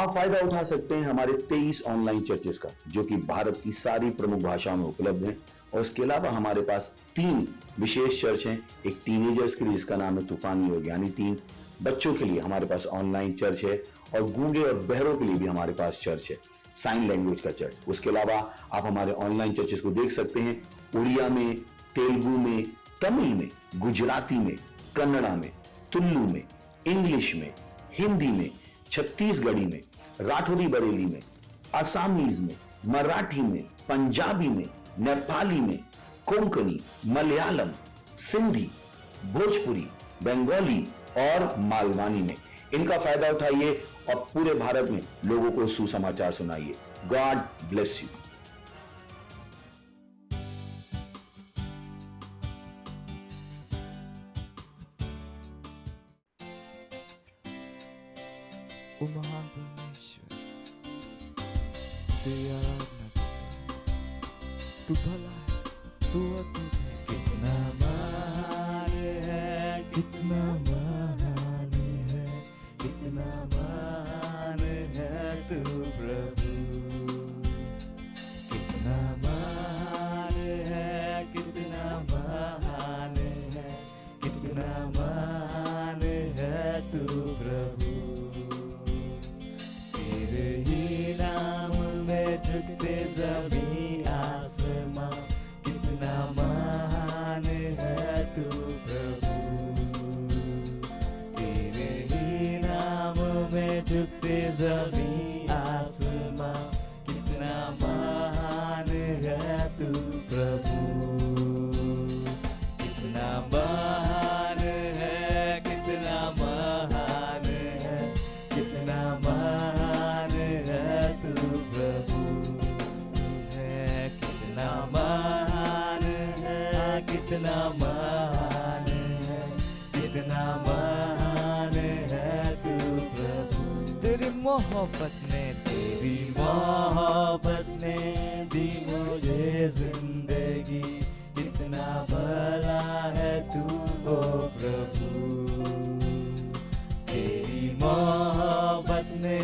आप फायदा उठा सकते हैं हमारे 23 ऑनलाइन चर्चेस का, जो कि भारत की सारी प्रमुख भाषाओं में उपलब्ध हैं। और इसके अलावा हमारे पास 3 विशेष चर्च हैं। एक टीनेजर्स के लिए जिसका नाम है तूफानी योग यानी 3, बच्चों के लिए हमारे पास ऑनलाइन चर्च है, और गूंगे और बहरों के लिए भी हमारे पास चर्च है, साइन लैंग्वेज का चर्च। उसके अलावा आप हमारे ऑनलाइन चर्चेस को देख सकते हैं उड़िया में, तेलुगु में, तमिल में, गुजराती में, कन्नड़ा में, तुलु में, इंग्लिश में, हिंदी में, छत्तीसगढ़ी में, राठौरी बरेली में, आसामीज में, मराठी में, पंजाबी में, नेपाली में, कोंकणी, मलयालम, सिंधी, भोजपुरी, बंगाली और मालवानी में। इनका फायदा उठाइए और पूरे भारत में लोगों को सुसमाचार सुनाइए। God bless you. ओ महान परमेश्वर, तेरी आराधना करते हैं। तू भला है, तू अद्भुत है। कितना महान है, कितना महान है, कितना महान है तू प्रभु। कितना महान है, कितना महान है, कितना महान है तू प्रभु। तेरे ही नाम में झुकते ज़मीं आसमां, कितना महान है तू प्रभु। तेरे ही नाम में झुकते ज़मीं आसमां, कितना महान है तू प्रभु। कितना महान है, कितना महान है, कितना महान है तू प्रभु है। कितना महान है, कितना महान है, कितना महान है तू प्रभु। तेरी मोहब्बत ने दी मुझे जिंदगी, कितना भला है तू ओ प्रभु। तेरी मोहब्बत ने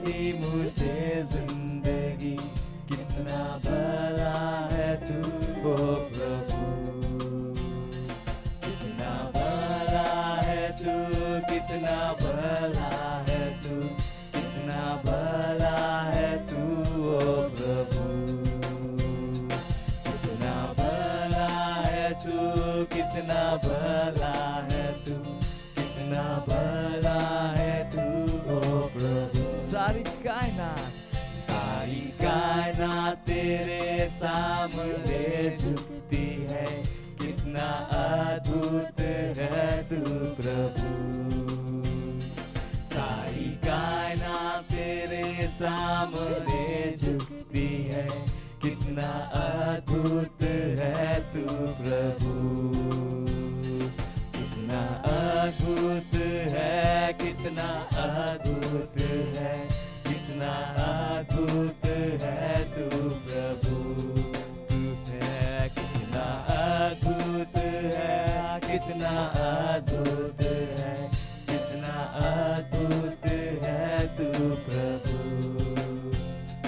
दी मुझे जिंदगी, कितना भला है तू ओ प्रभु। कितना भला है तू, कितना भला है तू, कितना भला है तू ओ प्रभु। कितना भला है तू, कितना भला है तू, कितना भला है तू ओ प्रभु। सारी कायनात तेरे सामने झुकती है, कितना अद्भुत है तू प्रभु। सारी कायनात तेरे सामने झुकती है, कितना अद्भुत है तू प्रभु। कितना अद्भुत है, कितना अद्भुत है, कितना अद्भुत है तू प्रभु। तू है कितना अद्भुत है, कितना अद्भुत है, कितना अद्भुत है तू प्रभु।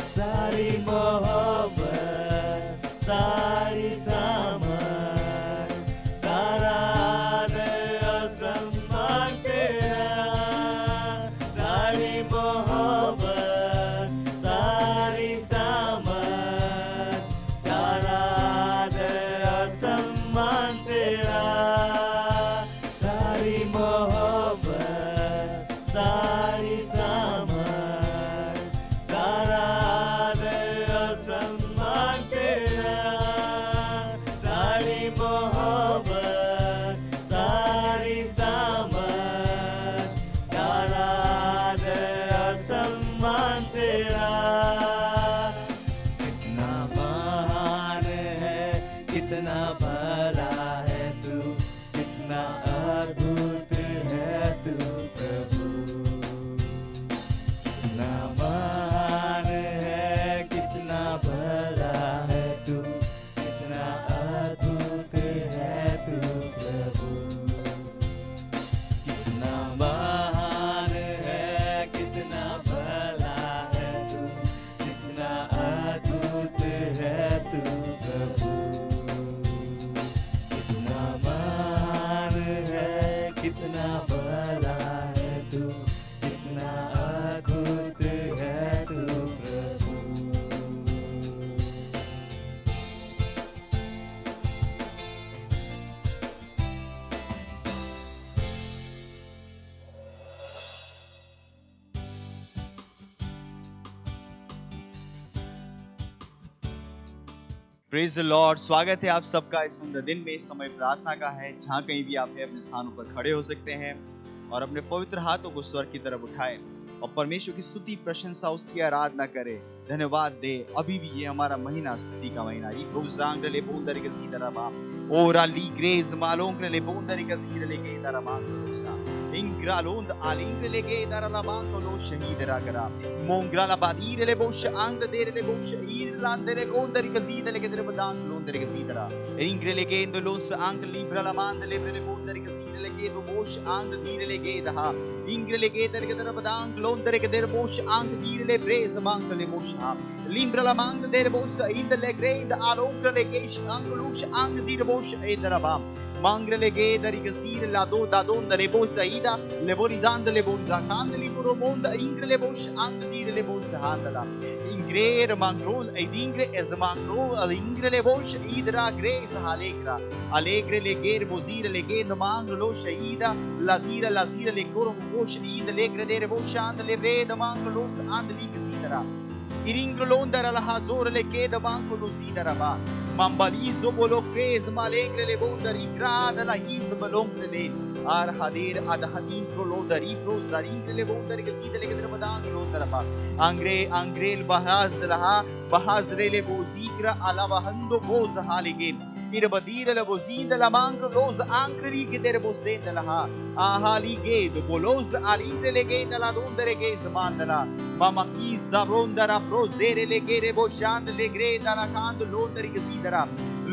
सारी मोहब्बत, सारी सामर्थ, सारा आदर और सम्मान तेरा। सारी मोहब्बत, सारी सामर्थ, सारा आदर और सम्मान तेरा। सारी मोहब्बत, सारी प्रेज द लॉर्ड। स्वागत है आप सबका इस सुंदर दिन में। समय प्रार्थना का है। जहाँ कहीं भी आप अपने स्थानों पर खड़े हो सकते हैं और अपने पवित्र हाथों को स्वर्ग की तरफ उठाएं और परमेश्वर की स्तुति, प्रशंसा, उसकी आराधना करें, धन्यवाद दे। अभी भी ये हमारा महीना स्तुति का महीना। ये प्रोजांगले बोंदर के सीधरबा ओरा ली ग्रेज मालोंगले बोंदर के सीधले के दरबा लोसा इंग्रालोंद आलिंगले के दरला लो शहीद रागरा मोंग्राला बादीर ले बोश आंग देर ले बोश ईरलांदरे गोंदर के सीधले के दरबदांग लोंदर के सीधरा इंग्रेले के इंदलोस आंग लिब्रला मांद लेब्रले बोंदर के सीधले के दो बोश आंग धीर ले के दहा इंग्रेले के दर के दरबदांग लोंदर के दर बोश आंग धीर ले ब्रेज मांग ले बोशा लिब्रला मांग देर बोश इंदले ग्रेद आलोंगले के आंग लूश आंग धीर बोश एदरबा Mangre ge dari gazir la do da don da lebo saida lebori dan da lebo zakan da libro monda ingre lebo ang dir lebo sahandala ingre mangrol ai ingre ez mangrol al ingre lebo idra gre zalegra alegre le ger bozir le ge no manglo shaida lazira le korum bosh id legre der bo shand le bre da manglo and li gazira Iringlondar la hazor le che da banco lo sidaraba mambalizo bolo crez malengre le bondari grada la his balongre le ar hadir adhadin prolodari pro zaringre le bondari ke sidale ke drabadan londaraba angrel bahazre le bozigra ala bahando boz halige irbadir le bozinde la mangro los angri ke der bozende la ha ahali ge do bolos aringre le ge la dondere ge zamandala mama ki zabrondara prozere le ge boshand le gre la kand londari ke sidara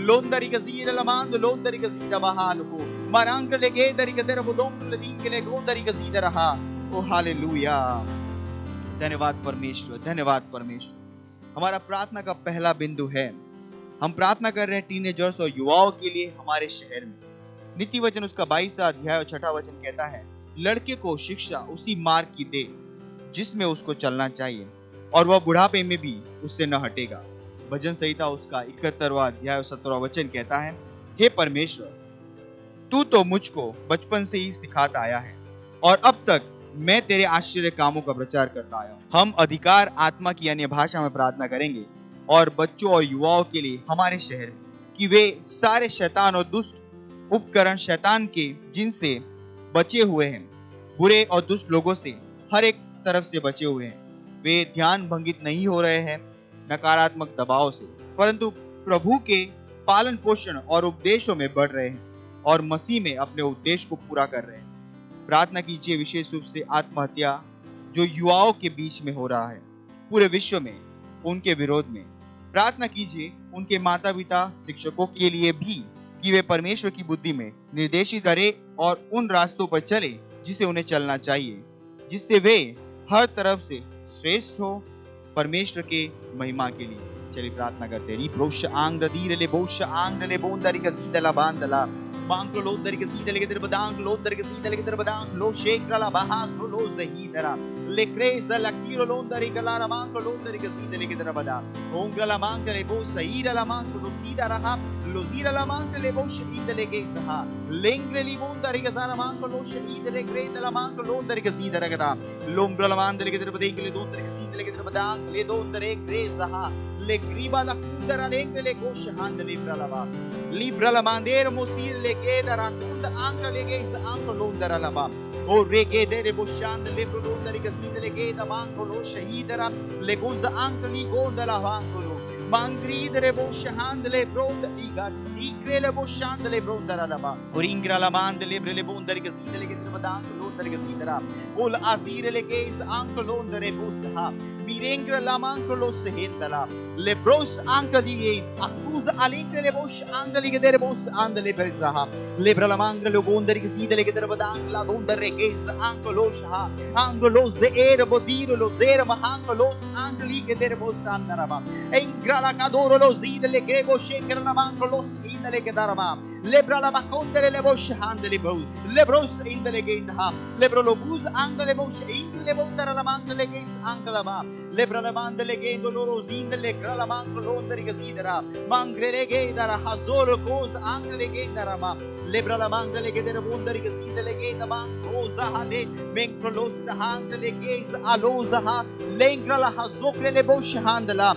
londari ke sidara la mand londari ke sidara bahal ko marang le ge dari ke der bodom le din ke le gondari ke sidara ha O hallelujah. धन्यवाद परमेश्वर, धन्यवाद परमेश्वर। हमारा प्रार्थना का पहला बिंदु है, हम प्रार्थना कर रहे हैं टीनेजर्स और युवाओं के लिए हमारे शहर में। नीति वचन उसका 22वां अध्याय और 6वां वचन कहता है, लड़के को शिक्षा उसी मार्ग की दे जिसमें उसको चलना चाहिए और वह बुढ़ापे में भी उससे न हटेगा। भजन संहिता उसका 71वां अध्याय और 17वां वचन कहता है, हे परमेश्वर, तू तो मुझको बचपन से ही सिखाता आया है और अब तक मैं तेरे आश्चर्य कामों का प्रचार करता आया हूँ। हम अधिकार आत्मा की अन्य भाषा में प्रार्थना करेंगे और बच्चों और युवाओं के लिए हमारे शहर कि वे सारे शैतान और दुष्ट उपकरण शैतान के जिनसे बचे हुए हैं, बुरे और दुष्ट लोगों से हर एक तरफ से बचे हुए हैं, वे ध्यान भंगित नहीं हो रहे हैं नकारात्मक दबाव से, परंतु प्रभु के पालन पोषण और उपदेशों में बढ़ रहे हैं और मसीह में अपने उद्देश्य को पूरा कर रहे हैं। प्रार्थना कीजिए विशेष रूप से आत्महत्या जो युवाओं के बीच में हो रहा है पूरे विश्व में, उनके विरोध में प्रार्थना कीजिए। उनके माता पिता शिक्षकों के लिए भी कि वे परमेश्वर की बुद्धि में निर्देशित करें और उन रास्तों पर चले जिसे उन्हें चलना चाहिए, जिससे वे हर तरफ से श्रेष्ठ हो परमेश्वर के महिमा के लिए। चलिए प्रार्थना करते हैं। प्रोश आंग्र दीरले बोश आंग्रले बोंदरी का सीधला बांधला मांग्रो लोदरी के सीधले के दरबदांग लोदरी के सीधले के दरबदांग लो शेकला बहांग्रो लो जहीदरा le cresa la kiro londari galara manco londari che sidele che drabada ongra la manca le bossa ira la manco lo sida raha lo sira la manca le bosse idele che saha lengre li bondari che sara manco lo shidele creda la manco londari che sidere gara l'ombra la mandere che drabade che le dondari che sidele che drabada le dondare cresa ha le griba la kundara lengre le kosha hand libra la mandere mosir le che dara kunda anca le che sa anco londara la ba o rege dere boshand le prodondari che sidele che da manco lo shahidara le goza anca li gonda la vancolo mangridere boshand le prod ligas igre le boshand le prondara la ba oringra la mand le bre le bondari che sidele che drabadang londari che sidera ol azire le che is anco londare bosha mirengra la manco lo sehendala le bros anca di accusa alingre le bosh angli che dere bos andale per zaha le bra la mangra le bondari che sidele che drabadang la dondare che is anco lo sha anco lo zero bodiro lo zero ma anco lo angli che dere bos andarama e ingra la cadoro lo sidele che boshenkra la manco lo sidele che darama le bra la macondere le bosh handle bros le bros indele che inda le bro lo bus angle bosh ingle bondara la mangle che is angla ma le bra la mandele che loro zindele la manco londari che sidera mangre le che dara hazor cos angle che dara ma lebra la mangra le che dere bondari che si dele che da mangrosa hale menkro lo sahang le che aloza ha lengra la hazokre le bosh handla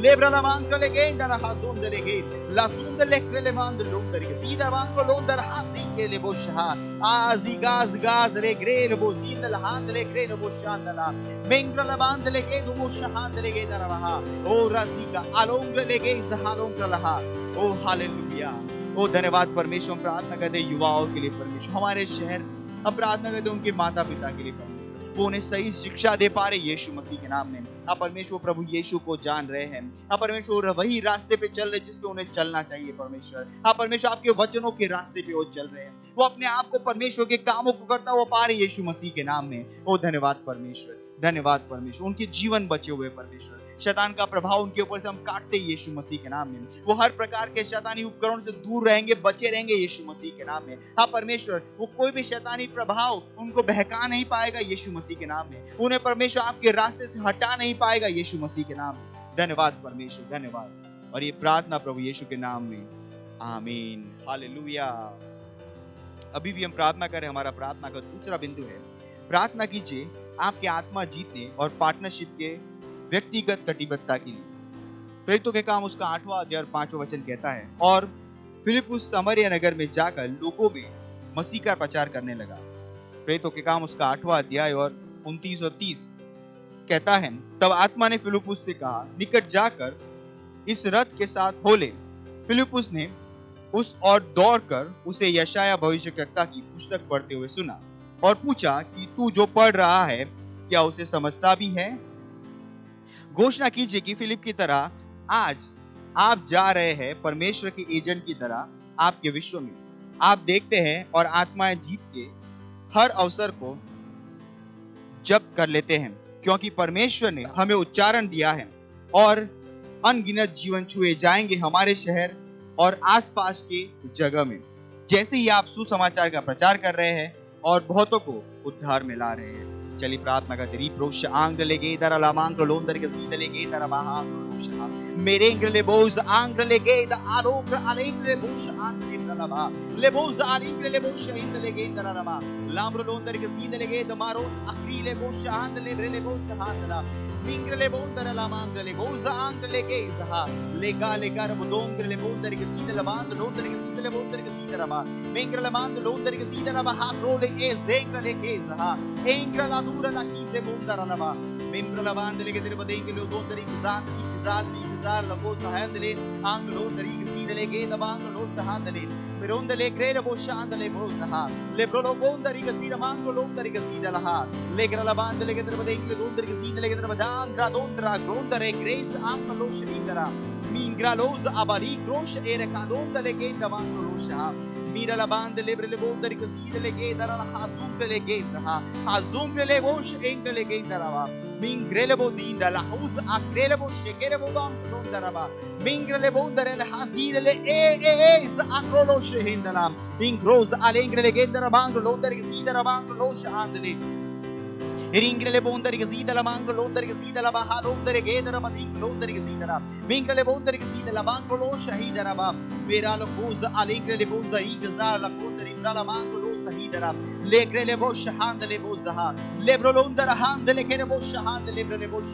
lebra la mangra le che da la hazon dele che la sunde le kre le mand londari che si da mangro londar hasi che le bosh ha azi gaz gaz re gre le bozin la hand le kre le bosh handla mengra la band le che do bosh hand le che da raha o razika alongra le के सहालोंग्र लहा ओ hallelujah ओ धन्यवाद परमेश्वर। हम प्रार्थना करते हैं युवाओं के लिए परमेश्वर, हमारे शहर में हम प्रार्थना करते हैं उनके माता पिता के लिए परमेश्वर, वो उन्हें सही शिक्षा दे पा रहे यीशु मसीह के नाम में। आप परमेश्वर प्रभु यीशु को जान रहे हैं, आप परमेश्वर वही रास्ते पे चल रहे जिस पे उन्हें चलना चाहिए परमेश्वर। आप परमेश्वर आपके वचनों के रास्ते पे वो चल रहे हैं, वो अपने आप को परमेश्वर के कामों को करता हुआ पा रहे यीशु मसीह के नाम में। ओ धन्यवाद परमेश्वर, धन्यवाद परमेश्वर। उनके जीवन बचे हुए परमेश्वर, शैतान का प्रभाव उनके ऊपर से हम काटते हैं यीशु मसीह के नाम में। वो हर प्रकार के शैतानी उपकरण से दूर रहेंगे, बचे रहेंगे यीशु मसीह के नाम में। हाँ परमेश्वर, वो कोई भी शैतानी प्रभाव उनको बहका नहीं पाएगा यीशु मसीह के नाम में, उन्हें परमेश्वर आपके रास्ते से हटा नहीं पाएगा यीशु मसीह के नाम में। धन्यवाद परमेश्वर, धन्यवाद। और ये प्रार्थना प्रभु यीशु के नाम में, आमीन, हालेलुया। अभी भी हम प्रार्थना करें, हमारा प्रार्थना का दूसरा बिंदु है प्रार्थना कीजिए आपके आत्मा जीतने और पार्टनरशिप के व्यक्तिगत कटिबद्धता के लिए। प्रेरितों के काम उसका 8वां अध्याय और 5वां वचन कहता है, और फिलिप्पुस सामरिया नगर में जाकर लोगों में मसीह का प्रचार करने लगा। प्रेरितों के काम उसका 8वां अध्याय और 29 और 30 कहता है, तब आत्मा ने फिलिप्पुस से कहा, निकट जाकर इस रथ के साथ हो ले। फिलिप्पुस ने उस और दौड़कर उसे यशाया भविष्यवक्ता की पुस्तक पढ़ते हुए सुना और पूछा कि तू जो पढ़ रहा है क्या उसे समझता भी है? घोषणा कीजिए कि फिलिप की तरह आज आप जा रहे हैं परमेश्वर के एजेंट की तरह आपके विश्व में। आप देखते हैं और आत्माएं जीत के हर अवसर को जब्त कर लेते हैं, क्योंकि परमेश्वर ने हमें उच्चारण दिया है और अनगिनत जीवन छुए जाएंगे हमारे शहर और आसपास के जगह में, जैसे ही आप सुसमाचार का प्रचार कर रहे हैं और बहुतों को उद्धार में ला रहे हैं। चलिए प्रार्थना करते। रीप्रोश आंग्र लेगे दर अलामांग्र लोंदर के सीधे लेगे दर महांग्र मेरे इंग्र ले बोझ आंग्र लेगे द आलोग्र अलेंग्र ले बोझ आंग्र ले प्रलभा ले बोझ आलिंग्र ले बोझ इंद्र लेगे दर अलामा लाम्र लोंदर के सीधे लेगे द मारो अक्री ले बोझ आंग्र ले बोझ हांद्रा मिंग्र ले बोंदर अलामांग्र ले बोझ आंग्र लेगे जहा लेगा लेकर बुदोंग्र ले बोंदर के सीधे लबांद लोंदर के सीधे ले बोंदर के सीधे लबा मिंग्र लबांद लोंदर के सीधे लबा हाक्रो ले ए जेंग्र लेगे जहा एंग्र ला दूर ला की से बोंदर लबा मिंग्र लबांद लेगे तेरे बदेंगे लो दोंदर की जार लगो सहांदले आंग्लो दरी के सीधे लेगे दबांग्लो सहांदले Mirondele crede bosciandele bosaha le prologondari che si ramango londari che si dalaha le gralabandele che trebadengle londari che si dele che trebadang gradondra grondare grace anche lo shrindara mingralosa abali croce ere cadondale che davango lo sha mira la bande lebre le bondari che si dele che dara la hazumbre le gesaha hazumbre le bosh engele che darava mingrele bodinda la hus akrele boshe kere bodam londarava mingrele bondare le hazire le is akrolo hindala in groza alengre le gendara mangro londar ke sidara mangro lo shandle Ringre le bondar ke sidala mangro londar ke sidala baha londar ke gedara mading londar ke sidara mingre le bondar ke sidala mangro lo shahidara ba mera lo goza alengre le bondari gazar la bondar ibrala mangro lo shahidara legre le bosh handle bozaha lebro londar handle ke bosh handle lebre le bosh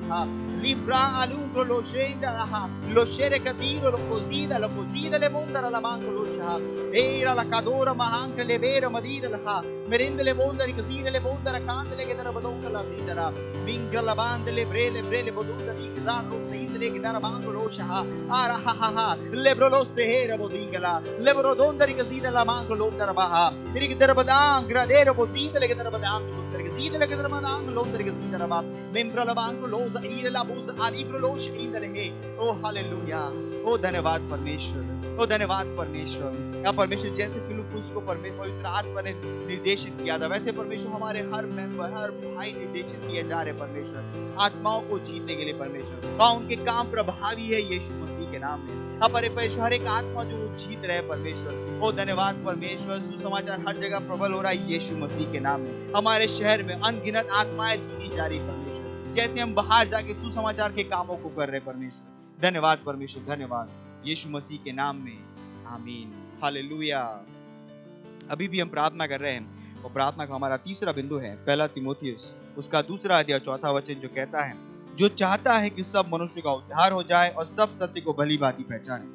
libra alungro lo shendara lo shere kadiro lo cosida le bondar la mangro lo shah era la cadora mahank le vera madira la merende le bondar ke sidale le bondar kandle ke dara badong la sidara mingra la bande le brele bodunda di gazar lo sidale ke dara mangro lo shah ara ha lebro lo sehera bodingala lebro dondar ke sidala mangro lo dara baha iri ke dara badang gradero bodindale ke dara badang dondar ke sidale ke dara badang lo dara ke sidara ba membra la mangro lo zaire la boz alibro lo shindale he ओ hallelujah ओ धन्यवाद परमेश्वर ओ धन्यवाद परमेश्वर। या परमेश्वर जैसे फिलिप्पुस को पवित्र आत्मा ने निर्देशित किया था वैसे परमेश्वर हमारे हर मेंबर हर भाई निर्देशित किए जा रहे परमेश्वर आत्माओं को जीतने के लिए परमेश्वर और उनके काम प्रभावी है यीशु मसीह के नाम में। अब परमेश्वर हर एक आत्मा जो जीत रहे परमेश्वर ओ धन्यवाद परमेश्वर। सुसमाचार हर जगह प्रबल हो रहा है यीशु मसीह के नाम में। हमारे शहर में अनगिनत आत्माएं जीती जा रही परमेश्वर जैसे हम बाहर जाके सुसमाचार के कामों को कर रहे परमेश्वर। धन्यवाद परमेश्वर, धन्यवाद यीशु मसीह के नाम में, आमीन, हालेलुया। अभी भी हम प्रार्थना कर रहे हैं और प्रार्थना का हमारा तीसरा बिंदु है 1 तीमुथियुस उसका 2 अध्याय 4 वचन, जो कहता है जो चाहता है कि सब मनुष्य का उद्धार हो जाए और सब सत्य को भली भांति पहचाने।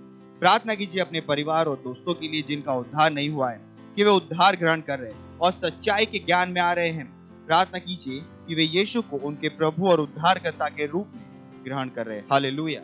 प्रार्थना कीजिए अपने परिवार और दोस्तों के लिए जिनका उद्धार नहीं हुआ है, कि वे उद्धार ग्रहण कर रहे हैं और सच्चाई के ज्ञान में आ रहे हैं। प्रार्थना कीजिए कि वे यीशु को उनके प्रभु और उद्धारकर्ता के रूप में ग्रहण कर रहे हैं। Hallelujah,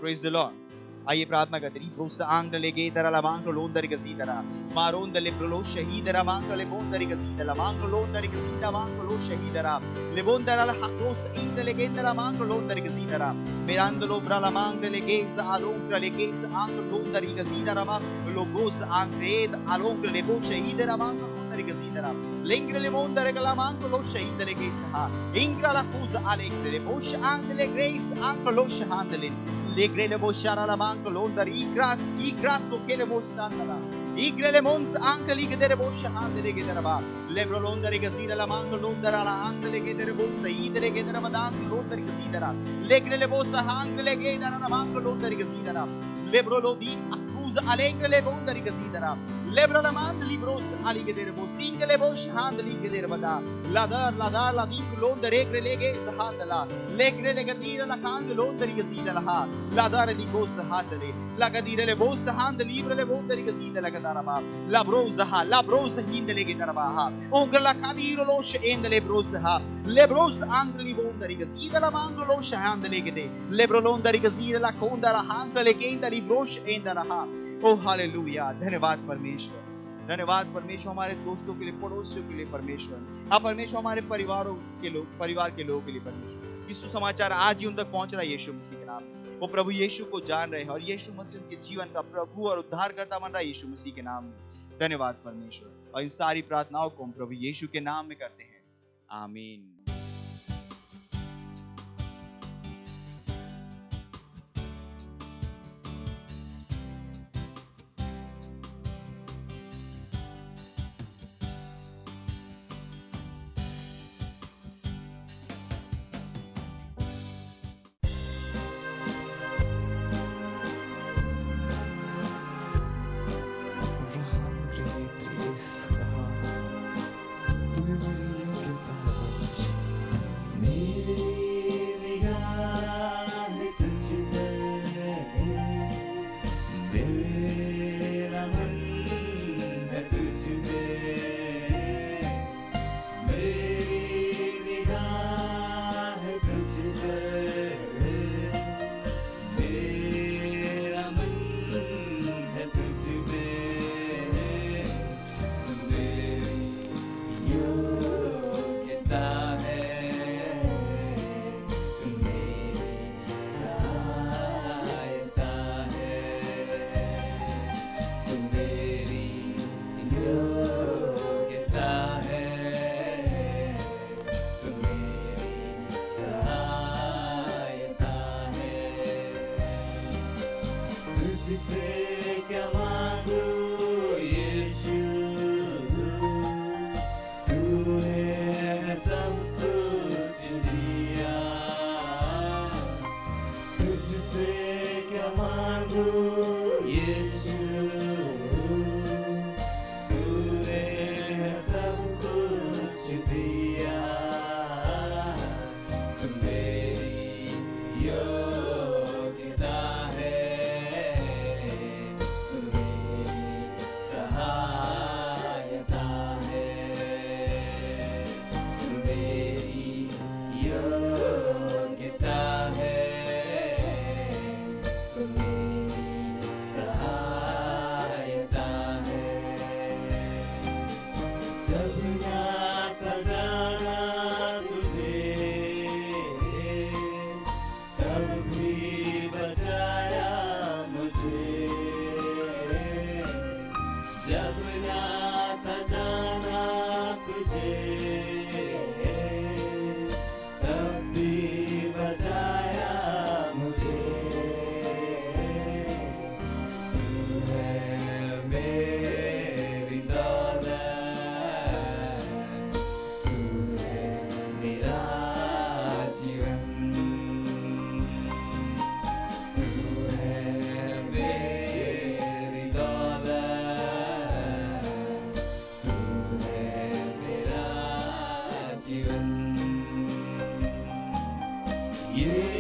praise the Lord. आइए प्रार्थना करते हैं। ब्रोस आंगले गे दरा मांग लोंदर के सीदरा मारोंदले ब्रोलो शहीदरा मांग ले बोंदरी के सीदरा मांग लोंदर के सीदा मांग लो शहीदरा ले बोंदरा हाकोस इंदले गे दरा मांग लोंदर के सीदरा मेरांदलो ब्राला मांग ले गे आलोंग ले गे आंग लोंदरी के सीदरा मांग लो ब्रोस आंग्रेद आलोंग ले बो शहीदरा मांग लोंदरी के सीदरा लेंग्रे ले बोंदर गला मांग लो शहीदरे के सहा इंग्रा ला कुज आलेंग्रे बोश आंगले ग्रेस आंग लो शहांदले Legrele boshara la manco londar igras o che le bossandala igrele mons anche li che dere bosha handele che dere ba lebro londare che sira la manco londara la angle che dere bossa idere che dere madan londar che sidara legrele bossa angle che dere la manco londar che sidara lebro lodi accusa alengle bondari che sidara lebro la mand libros ali che dere bossa ingle bosh handeli che dere mada la la di londare egrele che sahandala legrele che dire la kang londari che sidala ha la dare di bossa handeli la che dire le bossa hand libre le bondari che sidala che daraba la brosa hindele che daraba ha ongra la kadiro lo shendele brosa ha le brosa angli bondari che sidala manglo lo shandele che de lebro londari che sidala kondara handele che indali brosh endara ha। ओ hallelujah, धन्यवाद परमेश्वर, धन्यवाद परमेश्वर हमारे दोस्तों के लिए, पड़ोसियों के लिए परमेश्वर, हाँ परमेश्वर हमारे परिवार के लोगों के लिए परमेश्वर। यीशु समाचार आज ही उन तक पहुंच रहा है यीशु मसीह के नाम। वो प्रभु यीशु को जान रहे हैं और यीशु मसीह उनके जीवन का प्रभु और उद्धारकर्ता बन रहा है यीशु मसीह के नाम में। धन्यवाद परमेश्वर। और इन सारी प्रार्थनाओं को हम प्रभु यीशु के नाम में करते हैं, आमीन।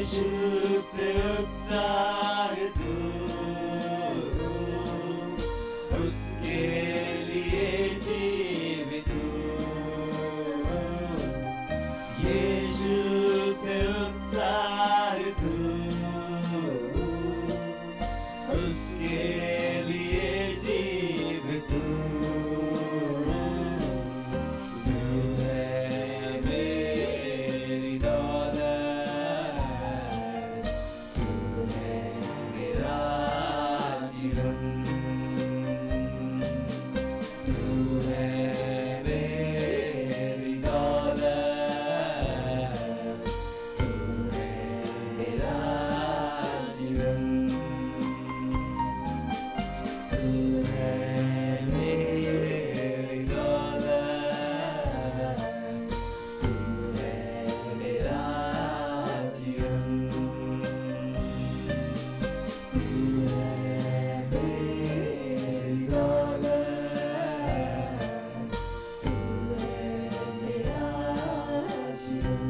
यीशु से उत्साहित हूँ, उसके लिए जीवित हूँ। यीशु से उत्साहित हूँ, उसके लिए जीवित हूँ। तू है मेरी दौलत, तू है मेरा जीवन, तू है मेरी दौलत, तू है मेरा जीवन, तू है मेरी दौलत, तू है मेरा जीवन, तू है मेरी दौलत, तू है मेरा जीवन।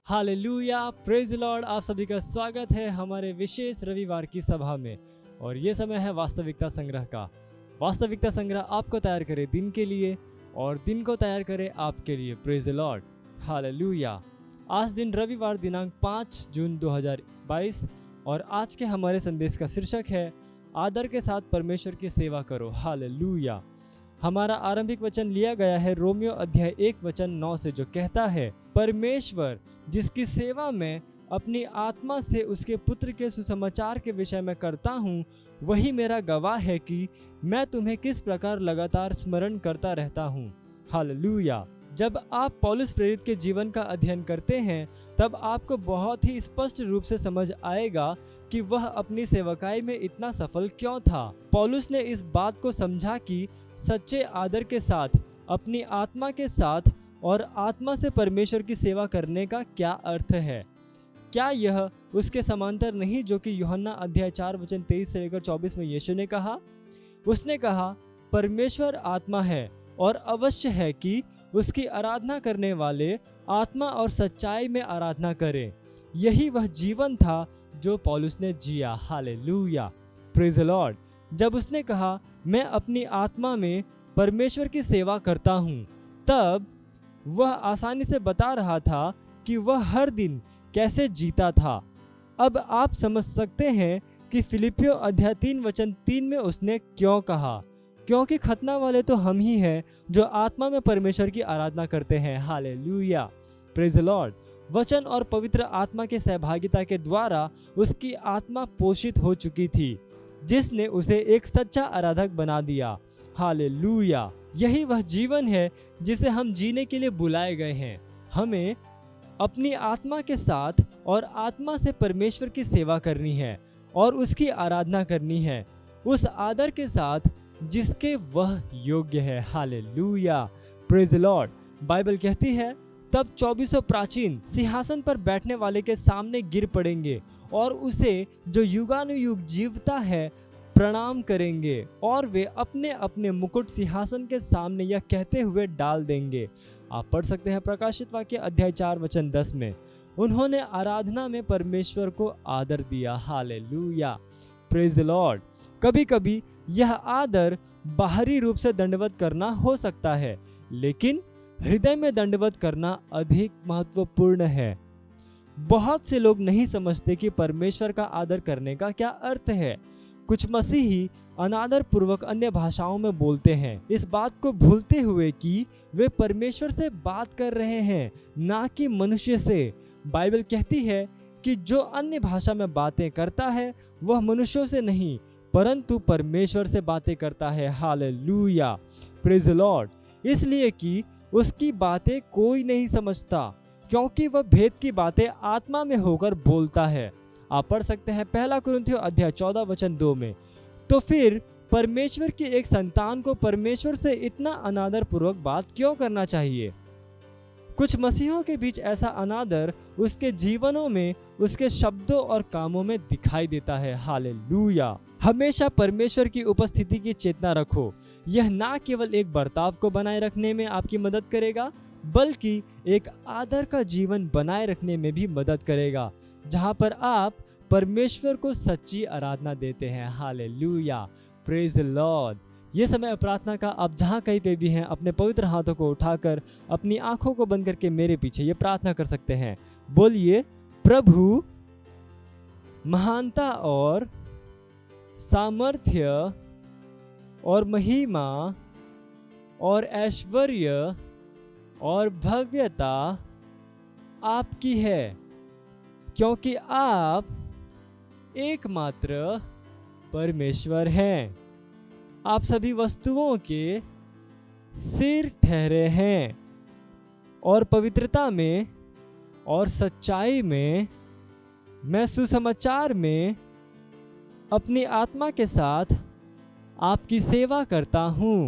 Hallelujah, praise Lord. आप सभी का स्वागत है हमारे विशेष रविवार की सभा में। और ये समय है वास्तविकता संग्रह का। वास्तविकता संग्रह आपको तैयार करे दिन के लिए और दिन को तैयार करे आपके लिए। Praise Lord, hallelujah. आज दिन रविवार दिनांक 5 जून 2022 और आज के हमारे संदेश का शीर्षक है आदर के साथ परमेश्वर की सेवा करो। हालेलुया। हमारा आरंभिक वचन लिया गया है रोमियो अध्याय 1 वचन 9 से, जो कहता है, परमेश्वर जिसकी सेवा मैं अपनी आत्मा से उसके पुत्र के सुसमाचार के विषय में करता हूँ, वही मेरा गवाह है कि मैं तुम्हें किस प्रकार लगातार स्मरण करता रहता हूँ। हालेलुया। जब आप पौलुस प्रेरित के जीवन का अध्ययन करते हैं तब आपको बहुत ही स्पष्ट रूप से समझ आएगा कि वह अपनी सेवकाई में इतना सफल क्यों था। पौलुस ने इस बात को समझा कि सच्चे आदर के साथ, अपनी आत्मा के साथ और आत्मा से परमेश्वर की सेवा करने का क्या अर्थ है। क्या यह उसके समांतर नहीं जो कि यूहन्ना अध्याय 4 वचन 23 से लेकर 24 में यीशु ने कहा? उसने कहा, परमेश्वर आत्मा है और अवश्य है कि उसकी आराधना करने वाले आत्मा और सच्चाई में आराधना करें। यही वह जीवन था जो पौलुस ने जिया। Hallelujah, praise the Lord. जब उसने कहा, मैं अपनी आत्मा में परमेश्वर की सेवा करता हूँ, तब वह आसानी से बता रहा था कि वह हर दिन कैसे जीता था। अब आप समझ सकते हैं कि फिलिपियो अध्याय 3 वचन 3 में उसने क्यों कहा, क्योंकि खतना वाले तो हम ही हैं जो आत्मा में परमेश्वर की आराधना करते हैं। Hallelujah, praise the Lord. वचन और पवित्र आत्मा के सहभागिता के द्वारा उसकी आत्मा पोषित हो चुकी थी, जिसने उसे एक सच्चा आराधक बना दिया। हालेलुया। यही वह जीवन है जिसे हम जीने के लिए बुलाए गए हैं। हमें अपनी आत्मा के साथ और आत्मा से परमेश्वर की सेवा करनी है और उसकी आराधना करनी है, उस आदर के साथ जिसके वह योग्य है। Hallelujah, praise the Lord. Bible कहती है, तब 24 प्राचीन सिंहासन पर बैठने वाले के सामने गिर पड़ेंगे और उसे जो युगानुयुग जीवता है प्रणाम करेंगे, और वे अपने अपने मुकुट सिंहासन के सामने यह कहते हुए डाल देंगे। आप पढ़ सकते हैं प्रकाशित वाक्य अध्याय 4 वचन 10 में। उन्होंने आराधना में परमेश्वर को आदर दिया। Hallelujah, praise the Lord. कभी कभी यह आदर बाहरी रूप से दंडवत करना हो सकता है, लेकिन हृदय में दंडवत करना अधिक महत्वपूर्ण है। बहुत से लोग नहीं समझते कि परमेश्वर का आदर करने का क्या अर्थ है। कुछ मसीही अनादर पूर्वक अन्य भाषाओं में बोलते हैं, इस बात को भूलते हुए कि वे परमेश्वर से बात कर रहे हैं, ना कि मनुष्य से। बाइबल कहती है कि जो अन्य भाषा में बातें करता है वह मनुष्यों से नहीं परंतु परमेश्वर से बातें करता है। Hallelujah, praise the Lord. इसलिए कि उसकी बातें कोई नहीं समझता, क्योंकि वह भेद की बातें आत्मा में होकर बोलता है। आप पढ़ सकते हैं 1 कुरिन्थियों अध्याय 14 वचन 2 में। तो फिर परमेश्वर की एक संतान को परमेश्वर से इतना अनादर पूर्वक बात क्यों करना चाहिए? कुछ मसीहों के बीच ऐसा अनादर उसके जीवनों में, उसके शब्दों और कामों में दिखाई देता है। हालेलुया। हमेशा परमेश्वर की उपस्थिति की चेतना रखो। यह ना केवल एक बर्ताव को बनाए रखने में आपकी मदद करेगा, बल्कि एक आदर का जीवन बनाए रखने में भी मदद करेगा, जहां पर आप परमेश्वर को सच्ची आराधना देते हैं। Hallelujah, praise the Lord. ये समय प्रार्थना का आप जहाँ कहीं पे भी हैं, अपने पवित्र हाथों को उठाकर अपनी आंखों को बंद करके मेरे पीछे ये प्रार्थना कर सकते हैं। बोलिए, प्रभु महानता और सामर्थ्य और महिमा और ऐश्वर्य और भव्यता आपकी है, क्योंकि आप एकमात्र परमेश्वर हैं। आप सभी वस्तुओं के सिर ठहरे हैं और पवित्रता में और सच्चाई में मैं सुसमाचार में अपनी आत्मा के साथ आपकी सेवा करता हूँ।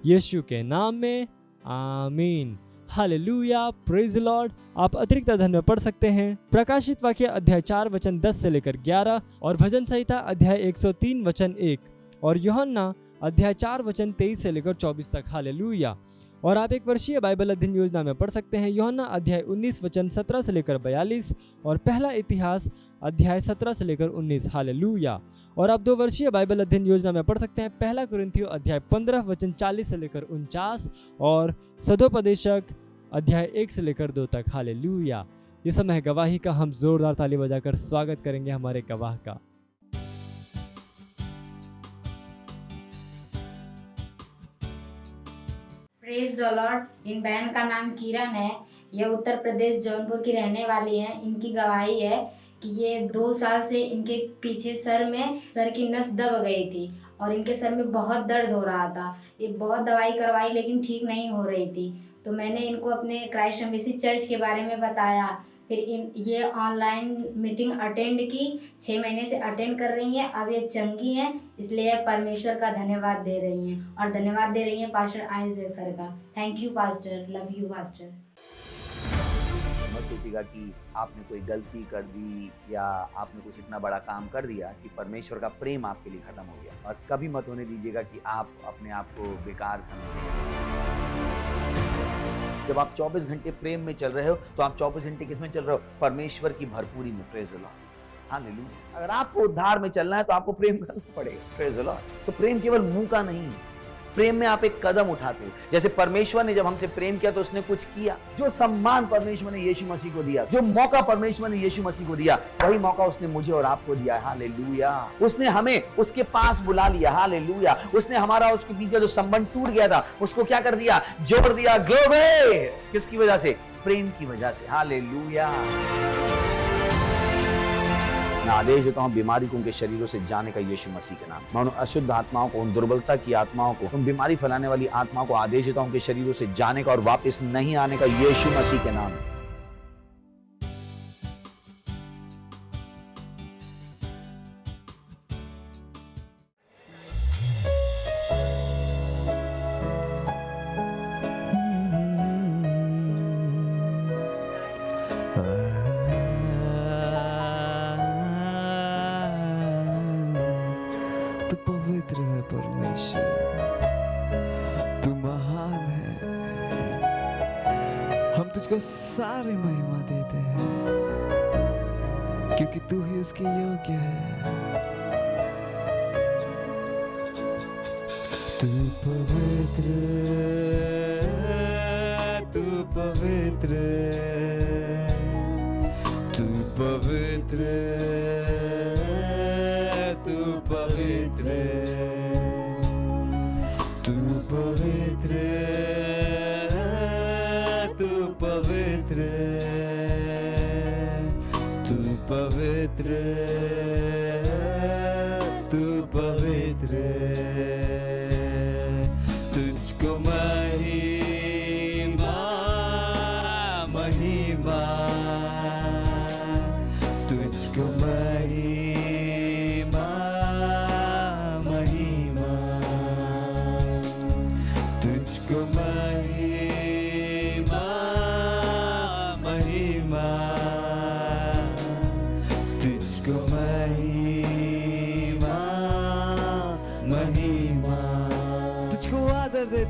यीशु के नाम में आमीन। Hallelujah, praise the Lord. आप अतिरिक्त अध्ययन में पढ़ सकते हैं प्रकाशित वाक्य अध्याय 4 वचन 10 से लेकर 11 और भजन संहिता अध्याय 103 वचन 1 और यूहन्ना अध्याय 4 वचन 23 से लेकर 24 तक। हालेलुया। और आप एक वर्षीय बाइबल अध्ययन योजना में पढ़ सकते हैं यूहन्ना अध्याय 19 वचन 17 से लेकर 42 और पहला इतिहास अध्याय 17 से लेकर 19। हालेलुया। और आप 2 वर्षीय बाइबल अध्ययन योजना में पढ़ सकते हैं पहला कुरिन्थियों अध्याय 15 वचन 40 से लेकर 49 और सदोपदेशक अध्याय 1 से लेकर 2 तक। हालेलुया। ये समय है गवाही का। हम जोरदार ताली बजाकर स्वागत करेंगे हमारे गवाह का। Praise the Lord. इन बहन का नाम किरण है। यह उत्तर प्रदेश जौनपुर की रहने वाली है। इनकी गवाही है कि ये 2 साल से इनके पीछे सर की नस दब गई थी और इनके सर में बहुत दर्द हो रहा था। ये बहुत दवाई करवाई लेकिन ठीक नहीं हो रही थी। तो मैंने इनको अपने क्राइस्ट एम्बेसी चर्च के बारे में बताया। फिर ये ऑनलाइन मीटिंग अटेंड की, 6 महीने से अटेंड कर रही हैं। अब ये चंगी हैं, इसलिए परमेश्वर का धन्यवाद दे रही हैं और धन्यवाद दे रही हैं पास्टर आइजैक सर का। Thank you pastor, love you pastor. मत सोचिएगा कि आपने कोई गलती कर दी या आपने कुछ इतना बड़ा काम कर दिया कि परमेश्वर का प्रेम आपके लिए खत्म हो गया। और कभी मत होने दीजिएगा कि आप अपने आप को बेकार समझें। जब आप 24 घंटे प्रेम में चल रहे हो तो आप 24 घंटे किस में चल रहे हो? परमेश्वर की भरपूरी में। Praise the Lord. हालेलुया। अगर आपको उद्धार में चलना है तो आपको प्रेम करना पड़ेगा। Praise the Lord. तो प्रेम केवल मुंह का नहीं है, प्रेम में आप एक कदम उठाते हो। जैसे परमेश्वर ने जब हमसे प्रेम किया तो उसने कुछ किया। जो सम्मान परमेश्वर ने यीशु मसीह को दिया, जो मौका परमेश्वर ने यीशु मसीह को दिया, वही मौका उसने मुझे और आपको दिया है। हालेलुया। उसने हमें उसके पास बुला लिया। हालेलुया। उसने हमारा उसके बीच का जो संबंध टूट गया था उसको क्या कर दिया? जोड़ दिया। ग्लोरी। किसकी वजह से? प्रेम की वजह से। हालेलुया। मैं आदेश देता हूं बीमारी को उनके शरीरों से जाने का यीशु मसीह के नाम। मैं उन अशुद्ध आत्माओं को, उन दुर्बलता की आत्माओं को, उन बीमारी फैलाने वाली आत्माओं को आदेश देता हूं उनके शरीरों से जाने का और वापस नहीं आने का यीशु मसीह के नाम। तू पवित्र है परमेश्वर, तू महान है। हम तुझको सारी महिमा देते हैं क्योंकि तू ही उसके योग्य है। तू पवित्र, तू पवित्र, तू पवित्र, तू पवित्र, तू पवित्र, तू पवित्र, तू पवित्र, तू पवित्र। तुझको महिमा महिमा, तुझको महिमा महिमा, तुझको महिमा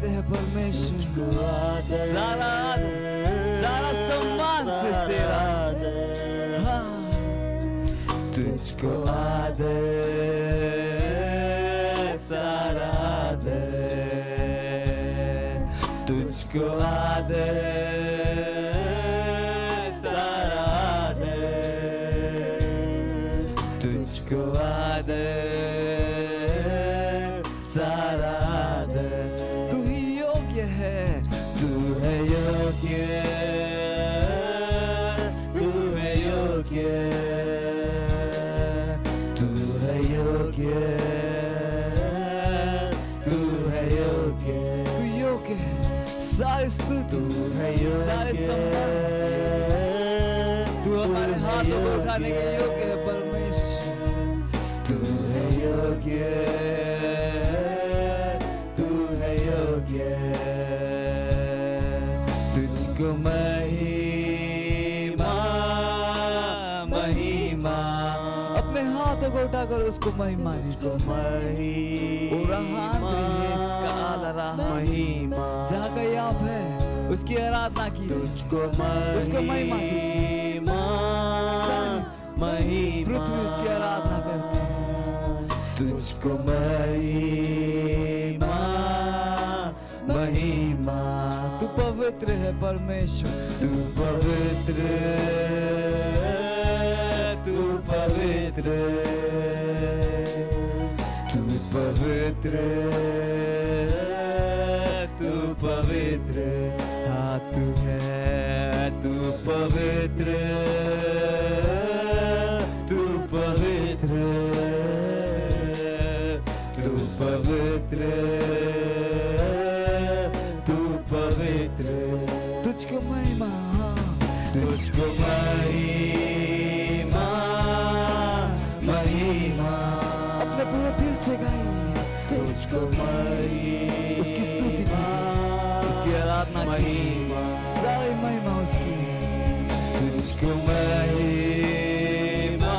देते हैं परमेश्वर। सारा आदर, सारा सम्मान सिर्फ तेरा। हाँ, तुझको आदर, सारा आदर, तुझको आदर, सारा आदर, तुझको आदर, सारा आदर। तू ही योग्य है, तू है योग्य, तू है योग्य, तू है योग्य, तू है योग्य, तू योग्य है। सारे स्तुति तू है योग्य, सारे सम्मान तू हमारे हाथों को उठाने के योग्य है परमेश्वर। तू है योग्य, तू है योग्य, तुझको महिमा, महिमा। अपने हाथों को उठाकर उसको महिमा दीजिए। महिमा, जहाँ कहीं आप है उसकी आराधना कीजिए, उसको महिमा कीजिए। महिमा, पृथ्वी उसकी आराधना करती है। तुझको महिमा, महिमा। तू पवित्र है परमेश्वर, तू पवित्र, तू पवित्र, तू पवित्र, तू पवित्र। हाँ तू है, तू पवित्र, तू पवित्र, तू पवित्र, तू पवित्र। तुझको महिमा, तुझको महिमा, महिमा। अपने पूरे दिल से गाइए तुझको महिमा, उसकी स्तुति कीजिए, उसकी आराधना कीजिए, सारी महिमा उसकी। तुझको महिमा,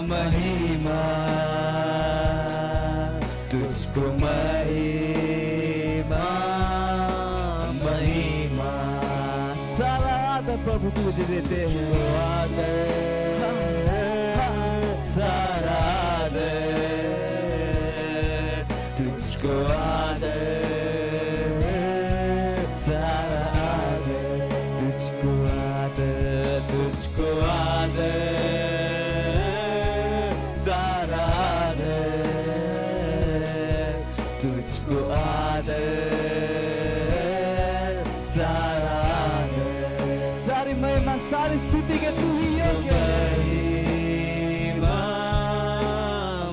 महिमा, तुझको महिमा, महिमा। सारा आदर प्रभु तुझे देते हैं, आदर, सारा आदर, तुझको आदर, सारा आदर, तुझको आदर, तुझको आदर, सारा आदर, तुझको आदर, सारा आदर। सारी महिमा, सारी स्तुति के तू ही योग्य है।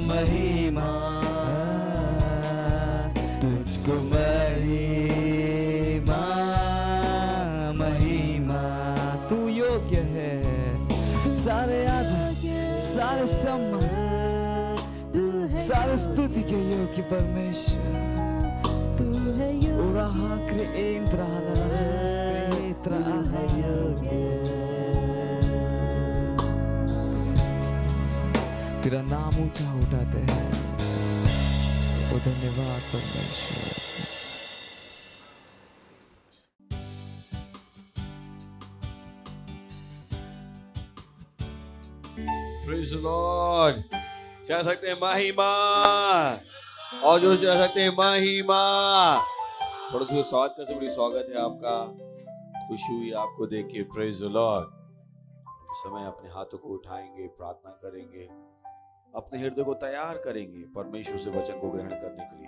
महिमा, तुझको महिमा, महिमा। तू योग्य है, सारे आदर, सारे सम्मान, सारे स्तुति के योग्य परमेश्वर। तू है योग्य, तेरा नाम ऊंचा उठाते हैं। तो धन्यवाद परमेश्वर। Praise the Lord. चला सकते हैं महिमा, और जो चला सकते हैं महिमा। पड़ोसी को स्वागत करते बड़ी स्वागत है आपका, खुशी हुई आपको देख के। Praise the Lord. इस समय अपने हाथों को उठाएंगे, प्रार्थना करेंगे, अपने हृदय को तैयार करेंगे परमेश्वर से वचन को ग्रहण करने के लिए।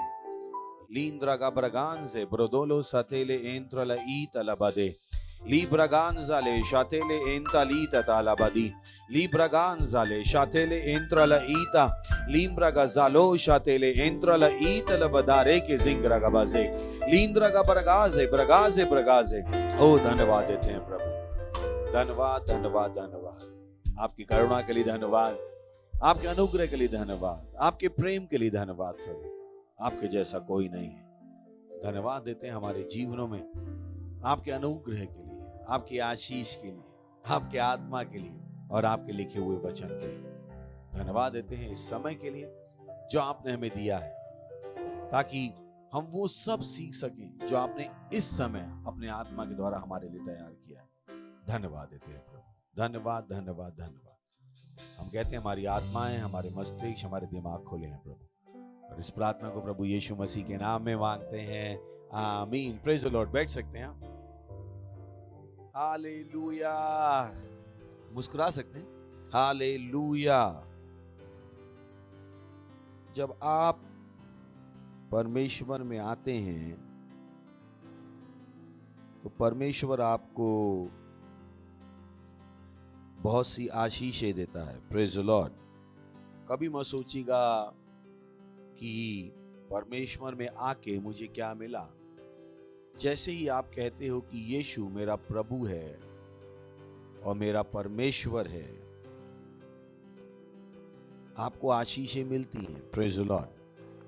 लींद्रा का ब्रगान से ब्रोदोलो सतेले एंत्रला ईतला बदे Libraganzale shatele entalita talabadi Libraganzale shatele entrala ita Limbragazalo shatele entrala ita labadare ke zingragabaze Lindraga bragaze bragaze bragaze। ओ धन्यवाद देते हैं प्रभु, धन्यवाद धन्यवाद धन्यवाद। आपकी करुणा के लिए धन्यवाद, आपके अनुग्रह के लिए धन्यवाद, आपके प्रेम के लिए धन्यवाद प्रभु। आपके जैसा कोई नहीं है। धन्यवाद देते हैं हमारे जीवनों में आपके अनुग्रह के लिए, आपकी आशीष के लिए, आपके आत्मा के लिए और आपके लिखे हुए वचन के लिए। धन्यवाद देते हैं इस समय के लिए जो आपने हमें दिया है, ताकि हम वो सब सीख सकें जो आपने इस समय अपने आत्मा के द्वारा हमारे लिए तैयार किया है। धन्यवाद देते हैं प्रभु, धन्यवाद धन्यवाद धन्यवाद। हम कहते हैं हमारी आत्माएं, हमारे मस्तिष्क, हमारे दिमाग खोले हैं प्रभु, और इस प्रार्थना को प्रभु यीशु मसीह के नाम में मांगते हैं, आमीन। Praise the Lord. बैठ सकते हैं आप। हालेलुया। मुस्कुरा सकते हैं। हालेलुया। जब आप परमेश्वर में आते हैं तो परमेश्वर आपको बहुत सी आशीषें देता है। Praise the Lord. कभी मत सोचिएगा कि परमेश्वर में आके मुझे क्या मिला। जैसे ही आप कहते हो कि यीशु मेरा प्रभु है और मेरा परमेश्वर है, आपको आशीषें मिलती हैं। Praise the Lord.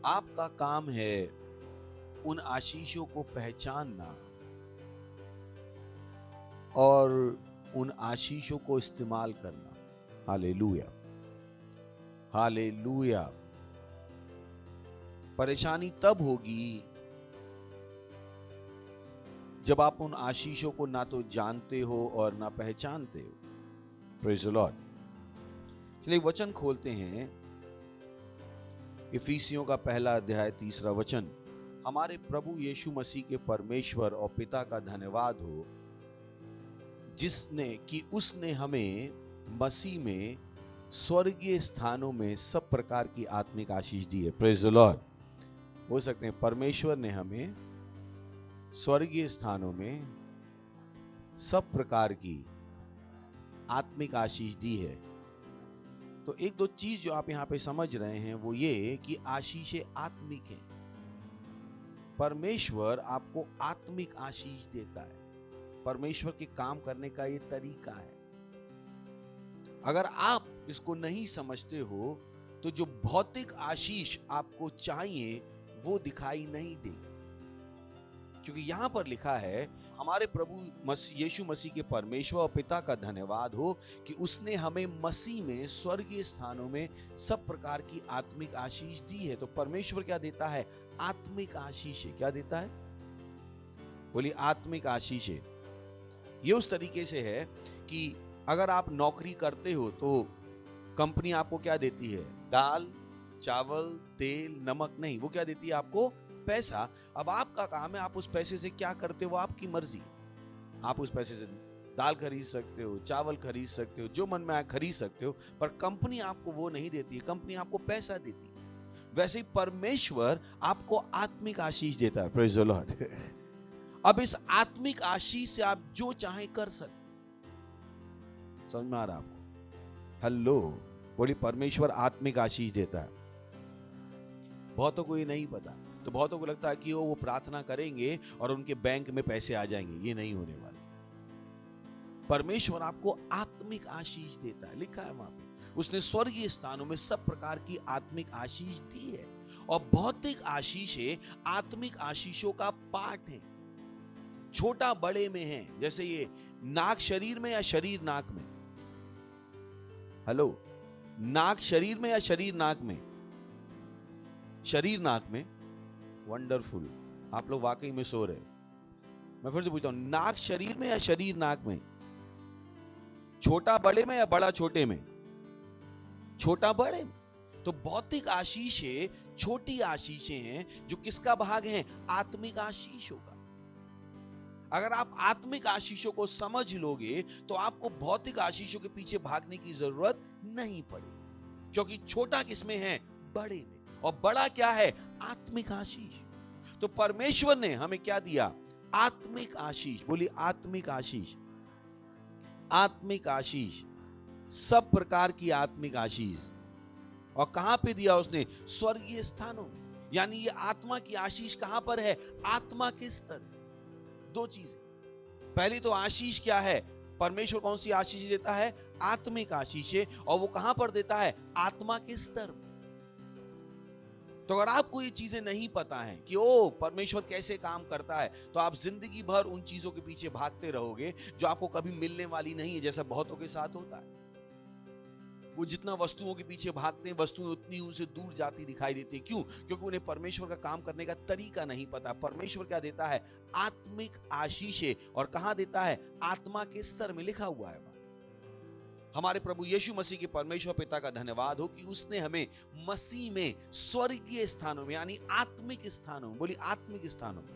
आपका काम है उन आशीषों को पहचानना और उन आशीषों को इस्तेमाल करना। Hallelujah, hallelujah. परेशानी तब होगी जब आप उन आशीषों को ना तो जानते हो और ना पहचानते हो। Praise the Lord. चलिए वचन खोलते हैं, इफिसियों का पहला अध्याय 3 वचन। हमारे प्रभु यीशु मसीह के परमेश्वर और पिता का धन्यवाद हो उसने हमें मसीह में स्वर्गीय स्थानों में सब प्रकार की आत्मिक आशीष दी है। Praise the Lord. हो सकते हैं परमेश्वर ने हमें स्वर्गीय स्थानों में सब प्रकार की आत्मिक आशीष दी है। तो एक दो चीज जो आप यहां पे समझ रहे हैं वो ये कि आशीषें आत्मिक हैं। परमेश्वर आपको आत्मिक आशीष देता है। परमेश्वर के काम करने का ये तरीका है। अगर आप इसको नहीं समझते हो तो जो भौतिक आशीष आपको चाहिए वो दिखाई नहीं देगी, क्योंकि यहां पर लिखा है हमारे प्रभु यीशु मसीह के परमेश्वर और पिता का धन्यवाद हो कि उसने हमें मसीह में स्वर्गीय स्थानों में सब प्रकार की आत्मिक आशीष दी है। तो परमेश्वर क्या देता है? आत्मिक आशीषें। क्या देता है? बोलिए आत्मिक आशीषें। ये उस तरीके से है कि अगर आप नौकरी करते हो तो कंपनी आपको क्या देती है? दाल, चावल, तेल, नमक नहीं, वो क्या देती है आपको? पैसा। अब आपका काम है आप उस पैसे से क्या करते हो, आपकी मर्जी। आप उस पैसे से दाल खरीद सकते हो, चावल खरीद सकते हो, जो मन में आए खरीद सकते हो, पर कंपनी आपको वो नहीं देती है, कंपनी आपको पैसा देती है। वैसे ही परमेश्वर आपको आत्मिक आशीष देता है। Praise the Lord. अब इस आत्मिक आशीष से आप जो चाहे कर सकते। समझ में आ रहा आपको? हेलो, बोली परमेश्वर आत्मिक आशीष देता है। बहुतों को ये नहीं पता, तो बहुतों को लगता है कि वो प्रार्थना करेंगे और उनके बैंक में पैसे आ जाएंगे। ये नहीं होने वाला। परमेश्वर आपको आत्मिक आशीष देता है। लिखा है वहां पे उसने स्वर्गीय स्थानों में सब प्रकार की आत्मिक आशीष दी है। और भौतिक आशीषें आत्मिक आशीषों का पार्ट है। छोटा बड़े में है। जैसे ये नाक शरीर में या शरीर नाक में? हेलो, नाक शरीर में या शरीर नाक में? शरीर नाक में। वंडरफुल, आप लोग वाकई में सो रहे हो। मैं फिर से पूछता हूं, नाक शरीर में या शरीर नाक में? छोटा बड़े में या बड़ा छोटे में? छोटा बड़े में। तो भौतिक आशीषें छोटी आशीषें हैं जो किसका भाग हैं? आत्मिक आशीषों का। अगर आप आत्मिक आशीषों को समझ लोगे तो आपको भौतिक आशीषों के पीछे भागने की जरूरत नहीं पड़ेगी, क्योंकि छोटा किसमें है? बड़े में। और बड़ा क्या है? आत्मिक आशीष। तो परमेश्वर ने हमें क्या दिया? आत्मिक आशीष। बोलिए आत्मिक आशीष। आत्मिक आशीष, सब प्रकार की आत्मिक आशीष। और कहां पे दिया उसने? स्वर्गीय स्थानों में। यानी ये आत्मा की आशीष कहां पर है? आत्मा के स्तर। दो चीजें। पहली तो आशीष क्या है? परमेश्वर कौन सी आशीष देता है? आत्मिक आशीषें। और वो कहां पर देता है? आत्मा के स्तर। तो अगर आपको ये चीजें नहीं पता है कि ओ परमेश्वर कैसे काम करता है, तो आप जिंदगी भर उन चीजों के पीछे भागते रहोगे जो आपको कभी मिलने वाली नहीं है, जैसा बहुतों के साथ होता है। वो जितना वस्तुओं के पीछे भागते हैं, वस्तुएं उतनी उनसे दूर जाती दिखाई देती है। क्यों? क्योंकि उन्हें परमेश्वर का काम करने का तरीका नहीं पता। परमेश्वर क्या देता है? आत्मिक आशीषें। और कहां देता है? आत्मा के स्तर में लिखा हुआ है। हमारे प्रभु यीशु मसीह के परमेश्वर पिता का धन्यवाद हो कि उसने हमें मसीह में स्वर्गीय स्थानों में, यानी आत्मिक स्थानों में, बोली आत्मिक स्थानों में,